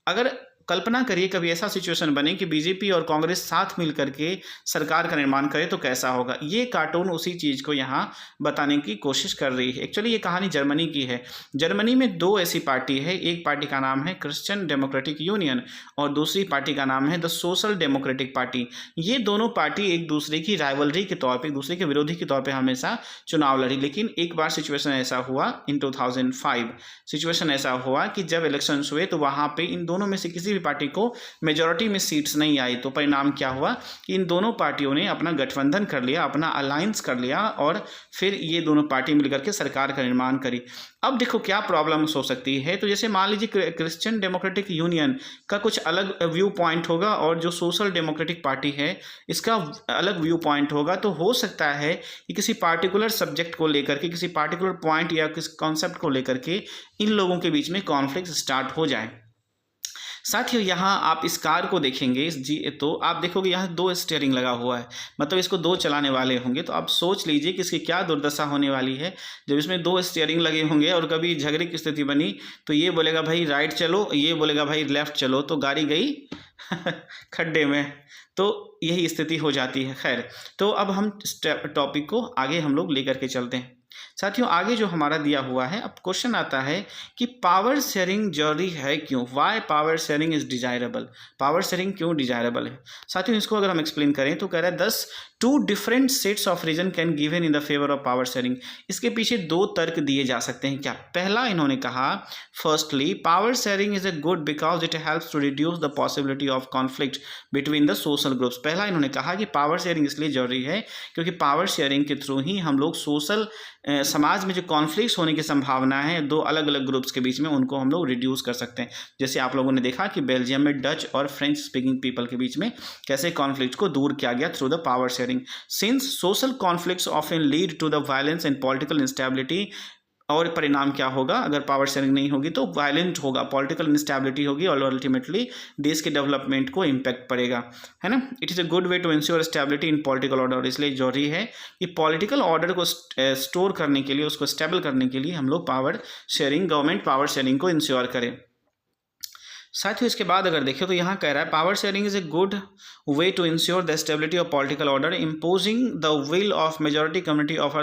अगर कल्पना करिए कभी ऐसा सिचुएशन बने कि बीजेपी और कांग्रेस साथ मिल करके सरकार का निर्माण करे तो कैसा होगा। ये कार्टून उसी चीज़ को यहाँ बताने की कोशिश कर रही है। एक्चुअली ये कहानी जर्मनी की है। जर्मनी में दो ऐसी पार्टी है, एक पार्टी का नाम है क्रिश्चियन डेमोक्रेटिक यूनियन और दूसरी पार्टी का नाम है द सोशल डेमोक्रेटिक पार्टी। ये दोनों पार्टी एक दूसरे की राइवलरी के तौर पर, एक दूसरे के विरोधी के तौर पर हमेशा चुनाव लड़ी। लेकिन एक बार सिचुएशन ऐसा हुआ इन 2005 सिचुएशन ऐसा हुआ कि जब इलेक्शन हुए तो वहाँ पर इन दोनों में से किसी पार्टी को मेजॉरिटी में सीट्स नहीं आई। तो परिणाम क्या हुआ कि इन दोनों पार्टियों ने अपना गठबंधन कर लिया, अपना अलायंस कर लिया और फिर ये दोनों पार्टी मिलकर के सरकार का निर्माण करी। अब देखो क्या प्रॉब्लम्स हो सकती है। तो जैसे मान लीजिए क्रिश्चियन डेमोक्रेटिक यूनियन का कुछ अलग व्यू पॉइंट होगा और जो सोशल डेमोक्रेटिक पार्टी है इसका अलग व्यू पॉइंट होगा। तो हो सकता है कि किसी पार्टिकुलर सब्जेक्ट को लेकर के, किसी पार्टिकुलर पॉइंट या किसी कॉन्सेप्ट को लेकर के इन लोगों के बीच में कॉन्फ्लिक्ट स्टार्ट हो जाए। साथियों, यहाँ आप इस कार को देखेंगे तो आप देखोगे यहाँ दो स्टीयरिंग लगा हुआ है, मतलब इसको दो चलाने वाले होंगे। तो आप सोच लीजिए कि इसकी क्या दुर्दशा होने वाली है जब इसमें दो स्टीयरिंग लगे होंगे और कभी झगड़े की स्थिति बनी तो ये बोलेगा भाई राइट चलो, ये बोलेगा भाई लेफ्ट चलो, तो गाड़ी गई खड्डे में, तो यही स्थिति हो जाती है। खैर, तो अब हम टॉपिक को आगे हम लोग लेकर के चलते हैं। साथियों, आगे जो हमारा दिया हुआ है, अब क्वेश्चन आता है कि पावर शेयरिंग जरूरी है क्यों, why power sharing is desirable, power sharing क्यों डिजायरेबल है। साथियों, इसको अगर हम एक्सप्लेन करें तो कह रहा है 10 2 different sets of reason can given in the favour of power sharing. इसके पीछे 2 तर्क दिए जा सकते हैं। क्या? पहला इन्होंने कहा, firstly power sharing is a good because it helps to reduce the possibility of conflict between the social groups. पहला इन्होंने कहा कि पावर शेयरिंग इसलिए जरूरी है क्योंकि पावर शेयरिंग के थ्रू ही हम लोग सोशल समाज में जो कॉन्फ्लिक्ट्स होने की संभावना है 2 अलग अलग ग्रुप्स के बीच में, उनको हम लोग रिड्यूस कर सकते हैं। जैसे आप लोगों ने देखा कि बेल्जियम में डच और फ्रेंच स्पीकिंग पीपल के बीच में कैसे कॉन्फ्लिक्ट को दूर किया गया through the power sharing. Since social conflicts often lead to the violence and political instability, और परिणाम क्या होगा अगर पावर शेयरिंग नहीं होगी तो वायलेंट होगा, पॉलिटिकल इंस्टेबिलिटी होगी और अल्टीमेटली देश के डेवलपमेंट को इम्पैक्ट पड़ेगा, है ना। It is a good way to ensure stability in political order. इसलिए जरूरी है कि पॉलिटिकल ऑर्डर को स्टोर करने के लिए, उसको स्टेबल करने के लिए हम लोग power sharing, government power sharing को इंश्योर करें। साथियों, इसके बाद अगर देखें तो यहाँ कह रहा है power sharing is a good way to ensure the stability of political order, imposing the will of majority community of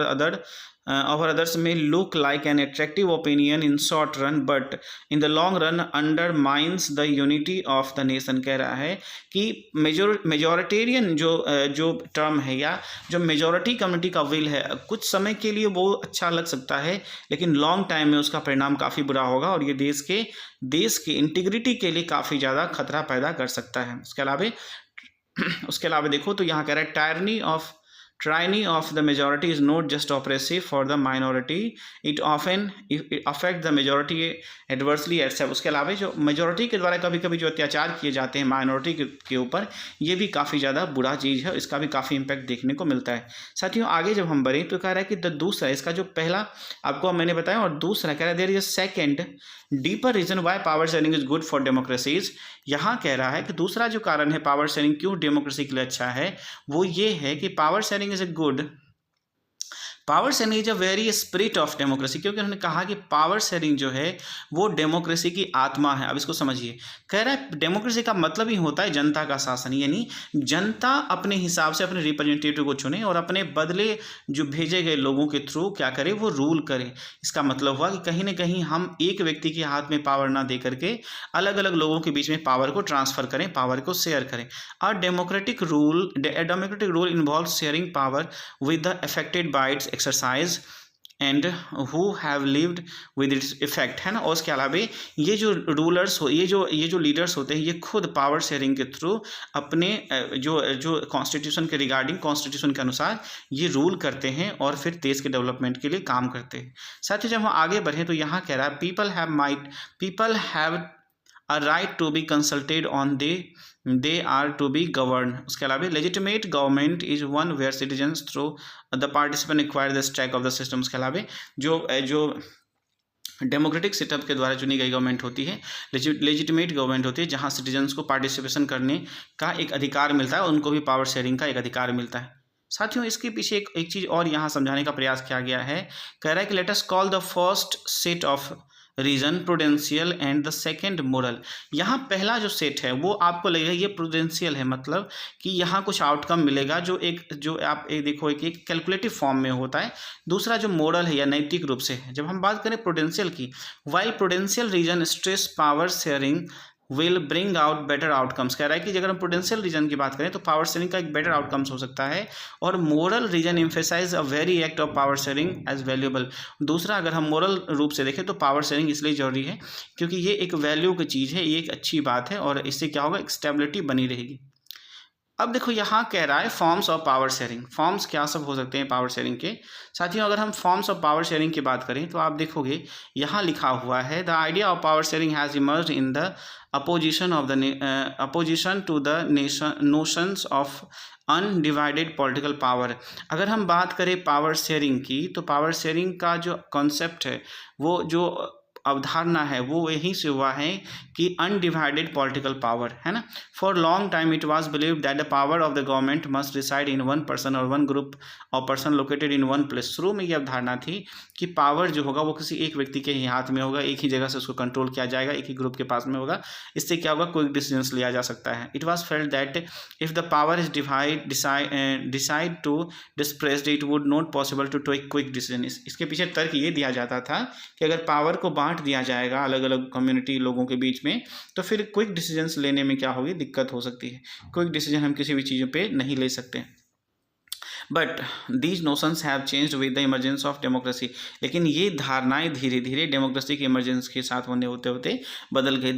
others may look like an attractive opinion in short run but in the long run undermines the unity of the nation। कह रहा है कि majoritarian जो term है या जो majority community का will है, कुछ समय के लिए वो अच्छा लग सकता है लेकिन लॉन्ग टाइम में उसका परिणाम काफ़ी बुरा होगा और ये देश के इंटीग्रिटी के लिए काफ़ी ज़्यादा खतरा पैदा कर सकता है। उसके अलावा देखो तो यहाँ कह रहा है tyranny of the majority is not just oppressive for the minority, it often affects the majority adversely itself। उसके अलावा जो मेजॉरिटी के द्वारा कभी कभी जो अत्याचार किए जाते हैं माइनॉरिटी के ऊपर, ये भी काफ़ी ज़्यादा बुरा चीज़ है, इसका भी काफ़ी इम्पैक्ट देखने को मिलता है। साथियों, आगे जब हम बढ़ें तो कह रहा है कि दूसरा, इसका जो पहला आपको मैंने बताया और दूसरा कह रहा है there is a second deeper reason why power sharing is good for democracies. यहाँ कह रहा है कि दूसरा जो कारण है पावर शेयरिंग क्यों डेमोक्रेसी के लिए अच्छा है, वो ये है कि power sharing is a good, power sharing is a very spirit of democracy. क्योंकि उन्होंने कहा कि पावर शेयरिंग जो है वो डेमोक्रेसी की आत्मा है। अब इसको समझिए, कह रहा है डेमोक्रेसी का मतलब ही होता है जनता का शासन, यानी जनता अपने हिसाब से अपने रिप्रेजेंटेटिव को चुने और अपने बदले जो भेजे गए लोगों के थ्रू क्या करे, वो रूल करे। इसका मतलब हुआ कि कहीं ना कहीं हम एक व्यक्ति के हाथ में पावर ना दे करके अलग अलग लोगों के बीच में पावर को ट्रांसफर करें, पावर को शेयर करें। और democratic rule involve sharing power with the affected by it's exercise and who have lived with its effect, है ना। और उसके अलावा ये जो रूलर्स हो, ये जो लीडर्स होते हैं, ये खुद पावर शेयरिंग के थ्रू अपने जो कॉन्स्टिट्यूशन के रिगार्डिंग, कॉन्स्टिट्यूशन के अनुसार ये रूल करते हैं और फिर देश के डेवलपमेंट के लिए काम करते हैं। साथ ही जब हम आगे बढ़ें तो यहाँ कह रहा है people have a right to be consulted on they are to be governed। उसके अलावा legitimate government is one where citizens through the participant acquire the stake of the system। उसके अलावा जो डेमोक्रेटिक सेटअप के द्वारा चुनी गई गवर्नमेंट होती है, लेजिटिमेट गवर्नमेंट होती है, जहां सिटीजन्स को पार्टिसिपेशन करने का एक अधिकार मिलता है, उनको भी पावर शेयरिंग का एक अधिकार मिलता है। साथियों, इसके पीछे एक चीज़ और यहाँ समझाने का प्रयास किया गया है। कह रहा है कि let us call the first set of reason prudential and the second moral. यहाँ पहला जो सेट है वो आपको लगेगा ये प्रूडेंशियल है, मतलब कि यहाँ कुछ आउटकम मिलेगा जो आप देखो एक कैलकुलेटिव फॉर्म में होता है। दूसरा जो मोरल है या नैतिक रूप से है। जब हम बात करें प्रूडेंशियल की, while prudential reason stress power sharing will bring out better outcomes. कह रहा है कि अगर हम प्रूडेंशियल रीजन की बात करें तो पावर शेयरिंग का एक बेटर आउटकम्स हो सकता है, और moral reason emphasize a very act of power sharing as valuable. दूसरा, अगर हम मोरल रूप से देखें तो पावर शेयरिंग इसलिए जरूरी है क्योंकि ये एक वैल्यू की चीज़ है, ये एक अच्छी बात है और इससे क्या होगा, एक स्टेबिलिटी बनी रहेगी। अब देखो यहाँ कह रहा है forms of power sharing. Forms क्या सब हो सकते हैं पावर शेयरिंग के। साथियों, अगर हम फॉर्म्स ऑफ पावर शेयरिंग की बात करें तो आप देखोगे यहाँ लिखा हुआ है the idea of power sharing has emerged in the opposition to the notions of undivided political power. अगर हम बात करें पावर शेयरिंग की तो पावर शेयरिंग का जो कॉन्सेप्ट है, वो जो अवधारणा है, वो यहीं से हुआ है कि अनडिवाइडेड पॉलिटिकल पावर, है ना। For long time it was believed that the power of the government must reside in one person or one group of person located in one place. शुरू में यह अवधारणा थी कि पावर जो होगा वो किसी एक व्यक्ति के ही हाथ में होगा, एक ही जगह से उसको कंट्रोल किया जाएगा, एक ही ग्रुप के पास में होगा। इससे क्या होगा, क्विक डिसीजंस लिया जा सकता है। It was felt that if the power is decide to dispersed it would not possible to take quick decision. इसके पीछे तर्क ये दिया जाता था कि अगर पावर को बांट दिया जाएगा अलग अलग कम्युनिटी लोगों के बीच में तो फिर क्विक डिसीजंस लेने में क्या होगी, दिक्कत हो सकती है। क्विक डिसीजन हम किसी भी चीज़ों पे नहीं ले सकते। But these notions have changed with the emergence of democracy. लेकिन ये धारणाएं धीरे धीरे डेमोक्रेसी के इमरजेंस के साथ होते होते बदल गई।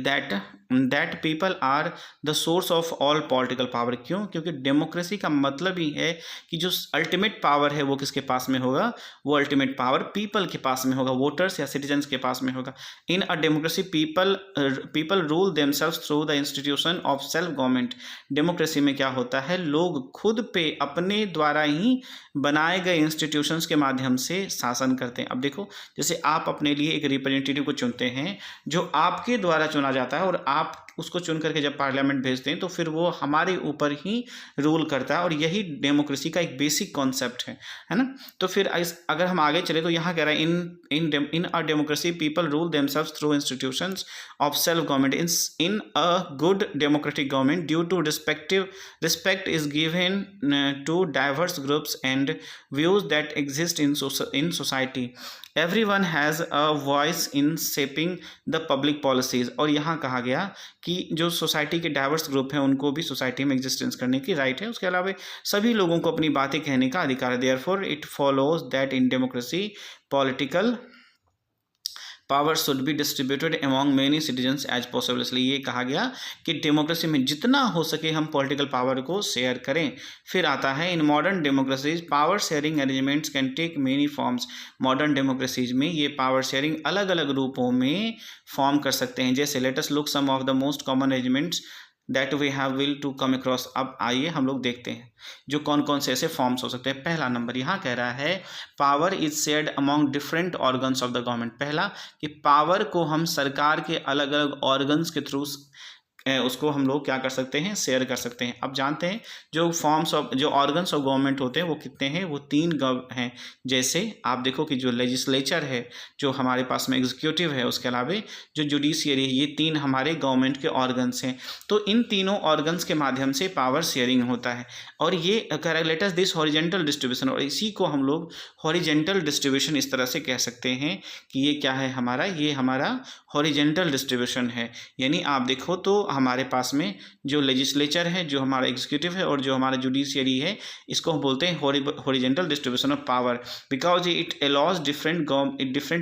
That people are the source of all political power. क्यों? क्योंकि डेमोक्रेसी का मतलब ही है कि जो अल्टीमेट पावर है वो किसके पास में होगा, वो अल्टीमेट पावर पीपल के पास में होगा, वोटर्स या सिटीजन्स के पास में होगा। In a democracy people rule themselves through the institution of self government. Democracy में क्या होता है, लोग खुद पे अपने द्वारा ही बनाए गए इंस्टीट्यूशंस के माध्यम से शासन करते हैं। अब देखो, जैसे आप अपने लिए एक रिप्रेजेंटेटिव को चुनते हैं जो आपके द्वारा चुना जाता है और आप उसको चुन करके जब पार्लियामेंट भेजते हैं तो फिर वो हमारे ऊपर ही रूल करता है, और यही डेमोक्रेसी का एक बेसिक कॉन्सेप्ट है ना। तो फिर अगर हम आगे चले तो यहाँ कह रहा है in a democracy people rule themselves through institutions of self government. In a good democratic government due to respect is given to diverse groups and views that exist in society. Everyone has a voice in shaping the public policies. और यहाँ कहा गया कि जो society के diverse group हैं उनको भी सोसाइटी में एग्जिस्टेंस करने की राइट है। उसके अलावा सभी लोगों को अपनी बातें कहने का अधिकार है। Therefore it follows that in democracy political power should be distributed among many citizens as possible. इसलिए ये कहा गया कि डेमोक्रेसी में जितना हो सके हम पॉलिटिकल पावर को शेयर करें। फिर आता है in modern democracies power sharing arrangements can take many forms. Modern democracies में ये पावर शेयरिंग अलग अलग रूपों में फॉर्म कर सकते हैं। जैसे let us look some of the most common arrangements that we have will to come across. अब आइए हम लोग देखते हैं जो कौन कौन से ऐसे फॉर्म्स हो सकते हैं। पहला नंबर यहाँ कह रहा है power is shared among different organs of the government. पहला कि पावर को हम सरकार के अलग अलग ऑर्गन्स के थ्रू उसको हम लोग क्या कर सकते हैं, शेयर कर सकते हैं। अब जानते हैं जो ऑर्गन्स ऑफ गवर्नमेंट होते हैं वो कितने हैं, वो 3 हैं। जैसे आप देखो कि जो लेजिस्लेचर है, जो हमारे पास में एग्जीक्यूटिव है, उसके अलावा जो जुडिशियरी है, ये 3 हमारे गवर्नमेंट के ऑर्गन्स हैं। तो इन तीनों ऑर्गन्स के माध्यम से पावर शेयरिंग होता है। और ये कैलकुलेट दिस हॉरिजेंटल डिस्ट्रीब्यूशन, और इसी को हम लोग हॉरिजेंटल डिस्ट्रीब्यूशन इस तरह से कह सकते हैं कि ये क्या है हमारा, ये हमारा हॉरिजेंटल डिस्ट्रीब्यूशन है। यानी आप देखो तो हमारे पास में जो लेजिस्लेचर है, जो हमारा एग्जीक्यूटिव है और जो हमारा जुडिशियरी है, इसको हम बोलते हैं horizontal distribution of power because it allows different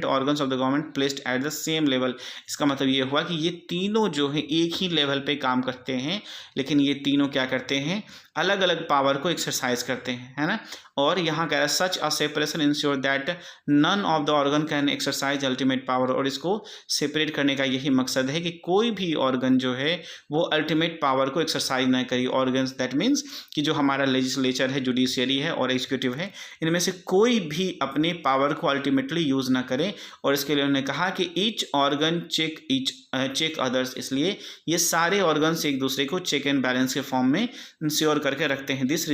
organs of the government placed at the same level. इसका मतलब ये हुआ कि ये तीनों जो है एक ही लेवल पे काम करते हैं, लेकिन ये तीनों क्या करते हैं, अलग अलग पावर को एक्सरसाइज करते हैं, है ना। और यहाँ कह रहा है such a separation ensure that none of the organ can exercise ultimate power. और इसको सेपरेट करने का यही मकसद है कि कोई भी ऑर्गन जो है वो अल्टीमेट पावर को एक्सरसाइज न करे। ऑर्गन्स दैट मीन्स कि जो हमारा लेजिस्लेचर है, जुडिशियरी है और एग्जीक्यूटिव है, इनमें से कोई भी अपने पावर को अल्टीमेटली यूज़ ना करे। और इसके लिए उन्होंने कहा कि ईच ऑर्गन चेक अदर्स। इसलिए ये सारे ऑर्गन्स एक दूसरे को चेक एंड बैलेंस के फॉर्म में इंश्योर करके रखते हैं। This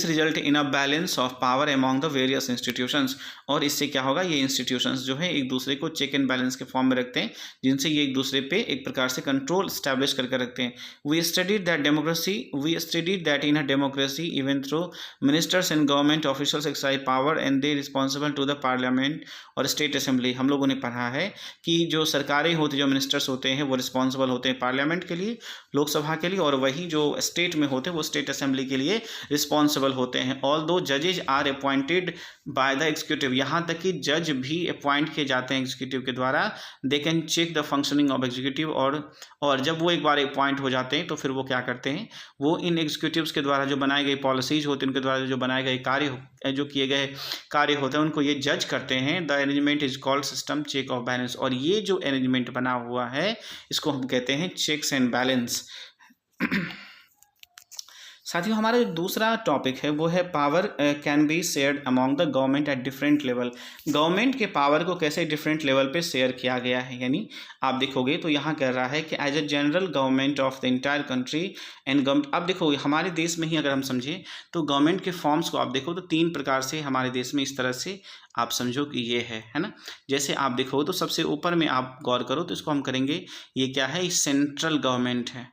result in a balance of power among the various institutions. और इससे क्या होगा, ये इंस्टीट्यूशंस जो है एक दूसरे को चेक एंड बैलेंस के फॉर्म में रखते हैं, जिनसे ये एक दूसरे पे एक प्रकार से कंट्रोल स्टैब्लिश करके रखते हैं। We studied that in a democracy even through ministers and government officials exercise power and they responsible to the parliament और स्टेट असेंबली। हम लोगों ने पढ़ा है कि जो सरकारें होती, जो मिनिस्टर्स होते हैं, वो रिस्पॉन्सिबल होते हैं पार्लियामेंट के लिए, लोकसभा के लिए, और वही जो स्टेट में होते हैं वो स्टेट असेंबली के लिए रिस्पॉन्सिबल होते हैं। ऑल्दो जजेज are appointed by the executive. यहाँ तक कि जज भी अपॉइंट किए जाते हैं एग्जीक्यूटिव के द्वारा। They can check the functioning of executive. और जब वो एक बार अपॉइंट हो जाते हैं तो फिर वो क्या करते हैं, वो इन एग्जीक्यूटिव्स के द्वारा जो बनाई गई पॉलिसीज होती हैं, उनके द्वारा जो बनाए गए जो किए गए कार्य होते हैं, उनको ये जज करते हैं। The arrangement is called system check of balance. और ये जो अरेंजमेंट बना हुआ है इसको हम कहते हैं चेक्स एंड बैलेंस। साथियों हमारा जो दूसरा टॉपिक है वो है power can be shared among the government at different level. Government के पावर को कैसे डिफरेंट लेवल पे शेयर किया गया है, यानी आप देखोगे तो यहाँ कह रहा है कि as a general government of the entire country and government. अब देखो हमारे देश में ही अगर हम समझें तो गवर्नमेंट के फॉर्म्स को आप देखो तो 3 प्रकार से हमारे देश में इस तरह से आप समझो कि ये है ना। जैसे आप देखो तो सबसे ऊपर में आप गौर करो तो इसको हम करेंगे, ये क्या है, सेंट्रल गवर्नमेंट है,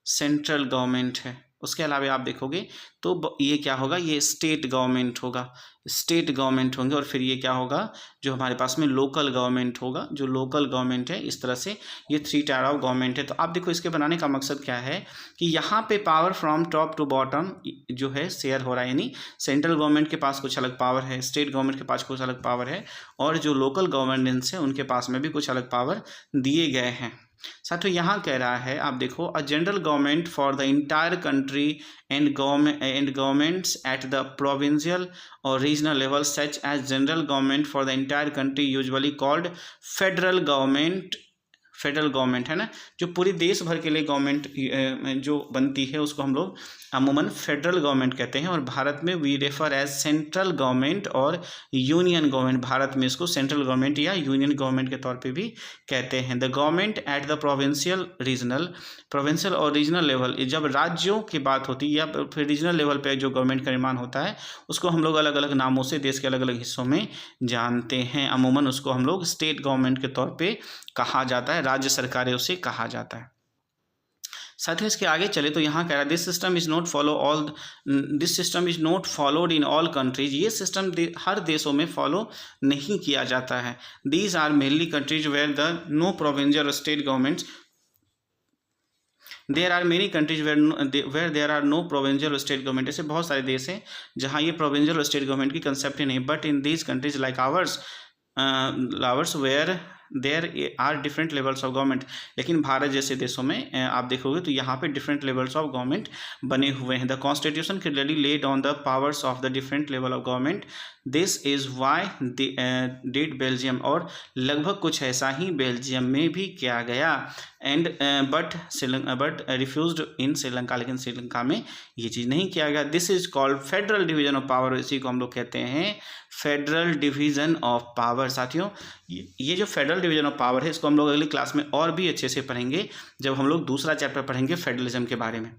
सेंट्रल गवर्नमेंट है। उसके अलावा आप देखोगे तो ये क्या होगा, ये स्टेट गवर्नमेंट होगा, स्टेट गवर्नमेंट होंगे। और फिर ये क्या होगा, जो हमारे पास में लोकल गवर्नमेंट होगा, जो लोकल गवर्नमेंट है। इस तरह से ये 3 टायर ऑफ गवर्नमेंट है। तो आप देखो इसके बनाने का मकसद क्या है कि यहाँ पे power from top to bottom जो है शेयर हो रहा है, यानी सेंट्रल गवर्नमेंट के पास कुछ अलग पावर है, स्टेट गवर्नमेंट के पास कुछ अलग पावर है, और जो लोकल गवर्नेंस है उनके पास में भी कुछ अलग पावर दिए गए हैं। साथियों यहाँ कह रहा है, आप देखो, a general government for the entire country and governments at the provincial और regional level such as general government for the entire country usually called federal government. Federal government है ना, जो पूरी देश भर के लिए गवर्नमेंट जो बनती है उसको हम लोग अमूमन फेडरल गवर्नमेंट कहते हैं। और भारत में we refer as central government और यूनियन गवर्नमेंट। भारत में इसको सेंट्रल गवर्नमेंट या यूनियन गवर्नमेंट के तौर पे भी कहते हैं। The government at the provincial और रीजनल लेवल, जब राज्यों की बात होती है या फिर रीजनल लेवल पे जो गवर्नमेंट का निर्माण होता है उसको हम लोग अलग अलग नामों से देश के अलग अलग हिस्सों में जानते हैं। अमूमन उसको हम लोग स्टेट गवर्नमेंट के तौर पे कहा जाता है, राज्य सरकारें उसे कहा जाता है। साथियों इसके आगे चले तो यहाँ कह रहा है this system is not followed in all countries. ये सिस्टम हर देशों में फॉलो नहीं किया जाता है। These are mainly countries where the no provincial और state governments. There are many countries where there are no provincial और स्टेट गवर्नमेंट। ऐसे बहुत सारे देश हैं जहाँ ये प्रोविंशियल और स्टेट गवर्नमेंट की कंसेप्ट ही नहीं। But in these countries like ours where there are different levels of government. लेकिन भारत जैसे देशों में आप देखोगे तो यहाँ पे डिफरेंट लेवल्स ऑफ गवर्नमेंट बने हुए हैं। The constitution clearly laid on the powers of the different level of government. This is why did Belgium, और लगभग कुछ ऐसा ही बेल्जियम में भी किया गया। एंड बट रिफ्यूज्ड इन श्रीलंका, लेकिन श्रीलंका में ये चीज़ नहीं किया गया। This is called federal division of power. इसी को हम लोग कहते हैं फेडरल डिवीजन ऑफ पावर। साथियों ये जो फेडरल डिवीजन ऑफ पावर है इसको हम लोग अगली क्लास में और भी अच्छे से पढ़ेंगे जब हम लोग दूसरा चैप्टर पढ़ेंगे फेडरलिज्म के बारे में।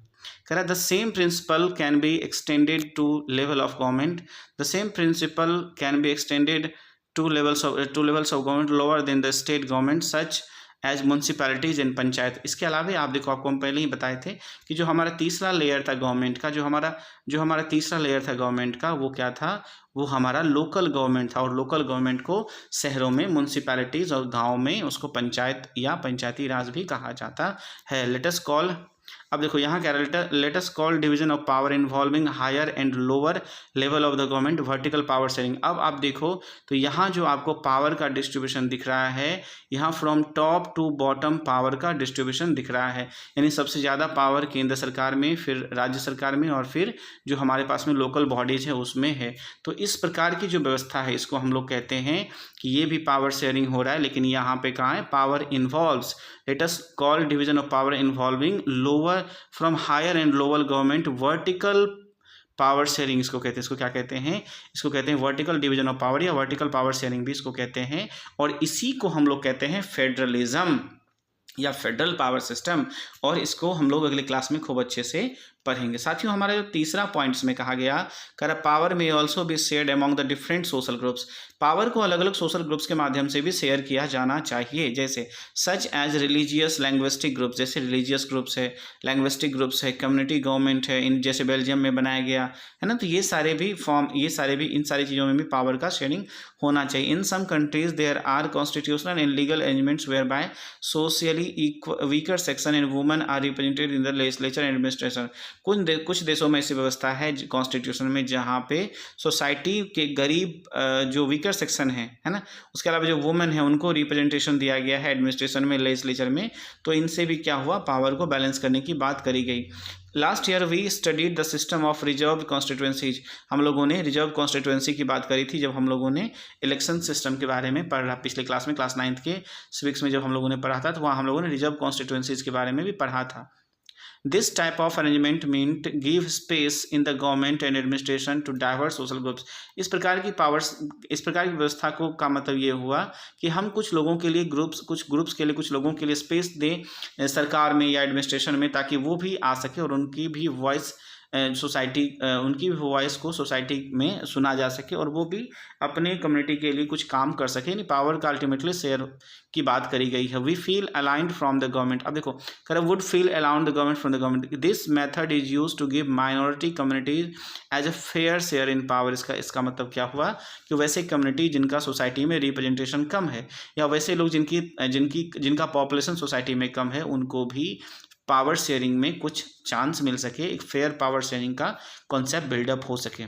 कह रहा है the same principle can be extended to level of government. The same principle can be extended to levels of government lower than the state government such as municipalities and panchayat. इसके अलावा आप देखो, आपको हम पहले ही बताए थे कि जो हमारा तीसरा लेयर था गवर्नमेंट का, जो हमारा तीसरा लेयर था गवर्नमेंट का, वो क्या था, वो हमारा लोकल गवर्नमेंट था। और लोकल गवर्नमेंट को शहरों में म्यूनसिपैलिटीज और गाँव में उसको पंचायत या पंचायती राज भी कहा जाता है। लेटस कॉल, अब देखो यहाँ क्या, let's call division of power involving higher and lower level of the government vertical power sharing. अब आप देखो तो यहाँ जो आपको पावर का डिस्ट्रीब्यूशन दिख रहा है, यहाँ from top to bottom power का डिस्ट्रीब्यूशन दिख रहा है। यानी सबसे ज़्यादा पावर केंद्र सरकार में, फिर राज्य सरकार में, और फिर जो हमारे पास में लोकल बॉडीज है उसमें है। तो इस प्रकार की जो व्यवस्था है इसको हम लोग कहते हैं कि ये भी पावर शेयरिंग हो रहा है। लेकिन यहाँ पे कहाँ है, power involves. Let us call division of power involving lower from higher and lower government vertical power sharing इसको कहते हैं। इसको क्या कहते हैं, इसको कहते हैं वर्टिकल डिवीजन ऑफ पावर या वर्टिकल पावर शेयरिंग भी इसको कहते हैं। और इसी को हम लोग कहते हैं फेडरलिज्म या फेडरल पावर सिस्टम। और इसको हम लोग अगले क्लास में खूब अच्छे से पढ़ेंगे। साथियों हमारा जो तीसरा पॉइंट्स में कहा गया, कर पावर में also be shared among the different social groups. Power को अलग अलग सोशल ग्रुप्स के माध्यम से भी शेयर किया जाना चाहिए, जैसे such as religious linguistic groups, जैसे रिलीजियस ग्रुप्स है, लैंग्विस्टिक ग्रुप्स है, कम्युनिटी गवर्नमेंट है, इन जैसे बेल्जियम में बनाया गया है ना। तो ये सारे भी इन सारी चीज़ों में भी पावर का शेयरिंग होना चाहिए। In some countries there are constitutional and legal arrangements where by socially weaker section and women are represented in the legislature and administration. कुछ देशों में ऐसी व्यवस्था है कॉन्स्टिट्यूशन में जहाँ पे सोसाइटी के गरीब जो वीकर सेक्शन है ना, उसके अलावा जो वुमेन है उनको रिप्रेजेंटेशन दिया गया है एडमिनिस्ट्रेशन में, लेजिस्लेचर में। तो इनसे भी क्या हुआ, पावर को बैलेंस करने की बात करी गई। Last year we studied the system of reserve constituencies. हम लोगों ने रिजर्व कॉन्स्टिट्यूएंसी की बात करी थी जब हम लोगों ने इलेक्शन सिस्टम के बारे में पढ़ा पिछले क्लास में, क्लास 9th के सिविक्स में जब हम लोगों ने पढ़ा था, तो वहाँ हम लोगों ने रिजर्व कॉन्स्टिट्यूएंसीज के बारे में भी पढ़ा था। This type of arrangement meant give space in the government and administration to diverse social groups. इस प्रकार की पावर्स, इस प्रकार की व्यवस्था को का मतलब ये हुआ कि हम कुछ लोगों के लिए कुछ ग्रुप्स के लिए, कुछ लोगों के लिए स्पेस दें सरकार में या एडमिनिस्ट्रेशन में, ताकि वो भी आ सके और उनकी भी वॉइस सोसाइटी, उनकी भी वॉइस को सोसाइटी में सुना जा सके और वो भी अपने कम्युनिटी के लिए कुछ काम कर सके। यानी पावर का अल्टीमेटली शेयर की बात करी गई है। We feel alienated from the government. अब देखो, कर would feel alienated the government from the government. This method is use to give minority communities as a fair share in power. इसका मतलब क्या हुआ कि वैसे कम्युनिटी जिनका सोसाइटी में रिप्रेजेंटेशन कम है, या वैसे लोग जिनका पॉपुलेशन सोसाइटी में कम है, उनको भी पावर शेयरिंग में कुछ चांस मिल सके, एक फेयर पावर शेयरिंग का कॉन्सेप्ट बिल्डअप हो सके।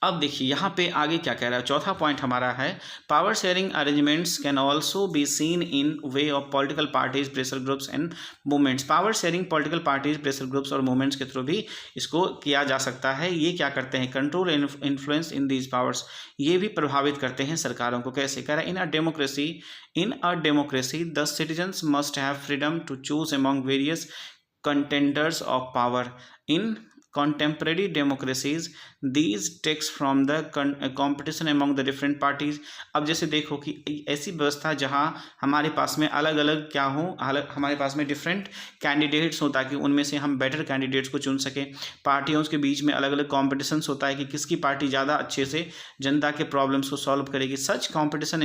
अब देखिए यहाँ पे आगे क्या कह रहा है, चौथा पॉइंट हमारा है, power sharing arrangements can also be seen in way of political parties, pressure groups and movements. Power sharing political parties, pressure groups और मूवमेंट्स के थ्रू भी इसको किया जा सकता है। ये क्या करते हैं, control and influence in these powers, ये भी प्रभावित करते हैं सरकारों को। कैसे कह रहा है, in a democracy the citizens must have freedom to choose among various contenders of power. In contemporary democracies these takes from the competition among the different parties। अब जैसे देखो कि ऐसी व्यवस्था जहाँ हमारे पास में अलग अलग क्या हो, हमारे पास में डिफरेंट कैंडिडेट्स हो ताकि उनमें से हम बेटर कैंडिडेट्स को चुन सकें। पार्टियों के बीच में अलग अलग कॉम्पिटिशन्स होता है कि किसकी पार्टी ज़्यादा अच्छे से जनता के प्रॉब्लम्स को सॉल्व करेगी। Such competition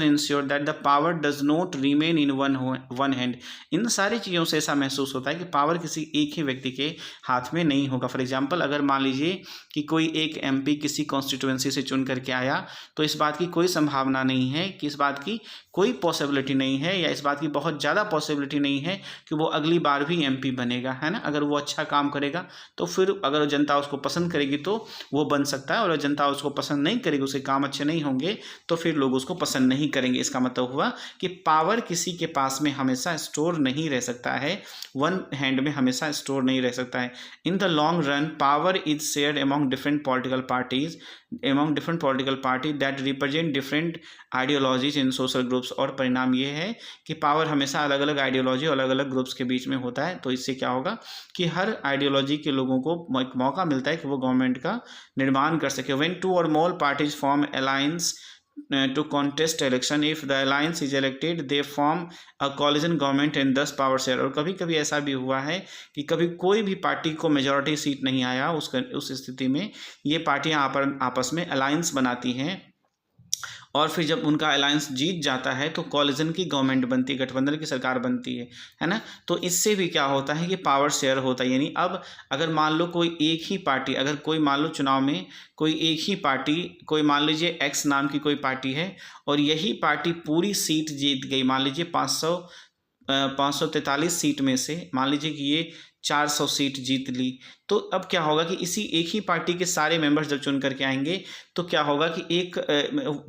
ensure that the power does not remain in one hand. इन सारी चीज़ों से ऐसा महसूस होता है कि पावर किसी एक ही व्यक्ति के हाथ में नहीं होगा। फॉर एग्जाम्पल, अगर मान लीजिए कि कोई एक MP किसी कॉन्स्टिट्यूएंसी से चुन करके आया, तो इस बात की कोई संभावना नहीं है कि इस बात की कोई पॉसिबिलिटी नहीं है, या इस बात की बहुत ज़्यादा पॉसिबिलिटी नहीं है कि वो अगली बार भी MP बनेगा, है ना। अगर वो अच्छा काम करेगा तो फिर अगर जनता उसको पसंद करेगी तो वो बन सकता है, और अगर जनता उसको पसंद नहीं करेगी, उसके काम अच्छे नहीं होंगे, तो फिर लोग उसको पसंद नहीं करेंगे। इसका मतलब हुआ कि पावर किसी के पास में हमेशा स्टोर नहीं रह सकता है, वन हैंड में हमेशा स्टोर नहीं रह सकता है। In the long run power is shared among different political party that represent different ideologies in social groups. और परिणाम ये है कि पावर हमेशा अलग अलग आइडियोलॉजी, अलग अलग ग्रुप्स के बीच में होता है। तो इससे क्या होगा कि हर आइडियोलॉजी के लोगों को एक मौका मिलता है कि वो गवर्नमेंट का निर्माण कर सके। When two or more parties form alliance to contest election, if the alliance is elected they form a coalition government and thus power share। और कभी कभी ऐसा भी हुआ है कि कभी कोई भी पार्टी को मेजॉरिटी सीट नहीं आया, उस स्थिति में ये पार्टियां आपस में अलायंस बनाती हैं, और फिर जब उनका अलायंस जीत जाता है तो कॉलिजन की गवर्नमेंट बनती है, गठबंधन की सरकार बनती है ना। तो इससे भी क्या होता है कि पावर शेयर होता है। यानी अब अगर मान लो कोई एक ही पार्टी, अगर कोई मान लो चुनाव में कोई एक ही पार्टी, कोई मान लीजिए X नाम की कोई पार्टी है, और यही पार्टी पूरी सीट जीत गई, मान लीजिए 543 सीट में से मान लीजिए कि ये 400 सीट जीत ली, तो अब क्या होगा कि इसी एक ही पार्टी के सारे मेंबर्स जब चुन करके आएंगे तो क्या होगा कि एक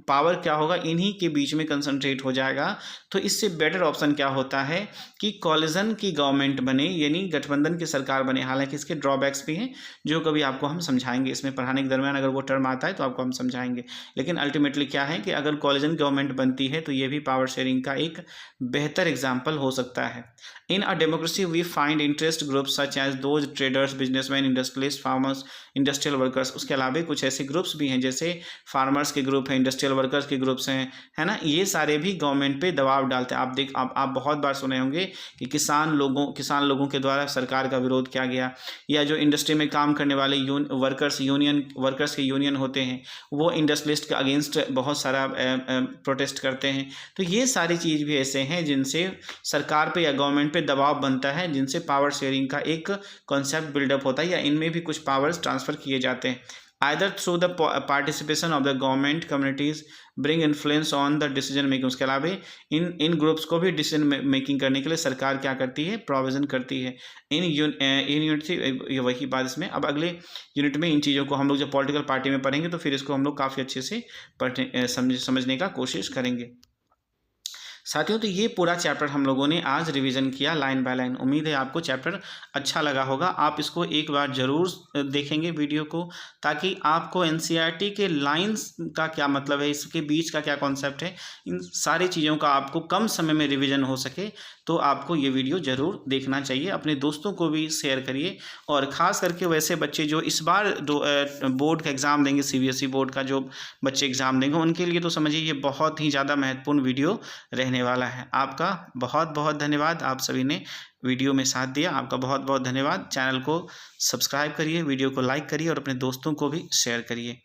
पावर क्या होगा, इन्हीं के बीच में कंसंट्रेट हो जाएगा। तो इससे बेटर ऑप्शन क्या होता है कि कॉलिजन की गवर्नमेंट बने, यानी गठबंधन की सरकार बने। हालांकि इसके ड्रॉबैक्स भी हैं जो कभी आपको हम समझाएंगे, इसमें पढ़ाने के दरमियान अगर वो टर्म आता है तो आपको हम समझाएंगे। लेकिन अल्टीमेटली क्या है कि अगर कॉलिजन गवर्नमेंट बनती है तो ये भी पावर शेयरिंग का एक बेहतर एग्जाम्पल हो सकता है। In a democracy we find interest groups such as those traders, businessman, industrialist, farmers, industrial workers. उसके अलावा कुछ ऐसे ग्रुप्स भी हैं जैसे फार्मर्स के ग्रुप हैं, इंडस्ट्रियल वर्कर्स के ग्रुप्स हैं, है ना। ये सारे भी गवर्नमेंट पे दबाव डालते हैं। आप बहुत बार सुने होंगे कि किसान लोगों के द्वारा सरकार का विरोध किया गया, या जो इंडस्ट्री में काम करने वाले वर्कर्स के यूनियन होते हैं वो इंडस्ट्रियलिस्ट के अगेंस्ट बहुत सारा प्रोटेस्ट करते हैं। तो ये सारी चीज़ भी ऐसे हैं जिनसे सरकार पे या गवर्नमेंट पे दबाव बनता है, जिनसे पावर शेयरिंग का एक कॉन्सेप्ट बिल्डअप होता है, या इनमें भी कुछ पावर्स ट्रांसफ़र किए जाते हैं। Either through the participation of the government communities bring influence on the decision making. उसके अलावा इन ग्रुप्स को भी डिसीजन मेकिंग करने के लिए सरकार क्या करती है, प्रोविज़न करती है। इन यूनिट वही बात इसमें, अब अगले यूनिट में इन चीज़ों को हम लोग जब पॉलिटिकल पार्टी में पढ़ेंगे तो फिर इसको हम लोग काफ़ी अच्छे से समझने का कोशिश करेंगे। साथियों, तो ये पूरा चैप्टर हम लोगों ने आज रिवीजन किया लाइन बाय लाइन। उम्मीद है आपको चैप्टर अच्छा लगा होगा। आप इसको एक बार ज़रूर देखेंगे वीडियो को, ताकि आपको NCERT के लाइंस का क्या मतलब है, इसके बीच का क्या कॉन्सेप्ट है, इन सारी चीज़ों का आपको कम समय में रिवीजन हो सके, तो आपको ये वीडियो ज़रूर देखना चाहिए। अपने दोस्तों को भी शेयर करिए, और ख़ास करके वैसे बच्चे जो इस बार बोर्ड का एग्ज़ाम देंगे, सीबीएसई बोर्ड का जो बच्चे एग्ज़ाम देंगे, उनके लिए तो समझिए ये बहुत ही ज़्यादा महत्वपूर्ण वीडियो रहने वाला है। आपका बहुत बहुत धन्यवाद, आप सभी ने वीडियो में साथ दिया, आपका बहुत बहुत धन्यवाद। चैनल को सब्सक्राइब करिए, वीडियो को लाइक करिए और अपने दोस्तों को भी शेयर करिए।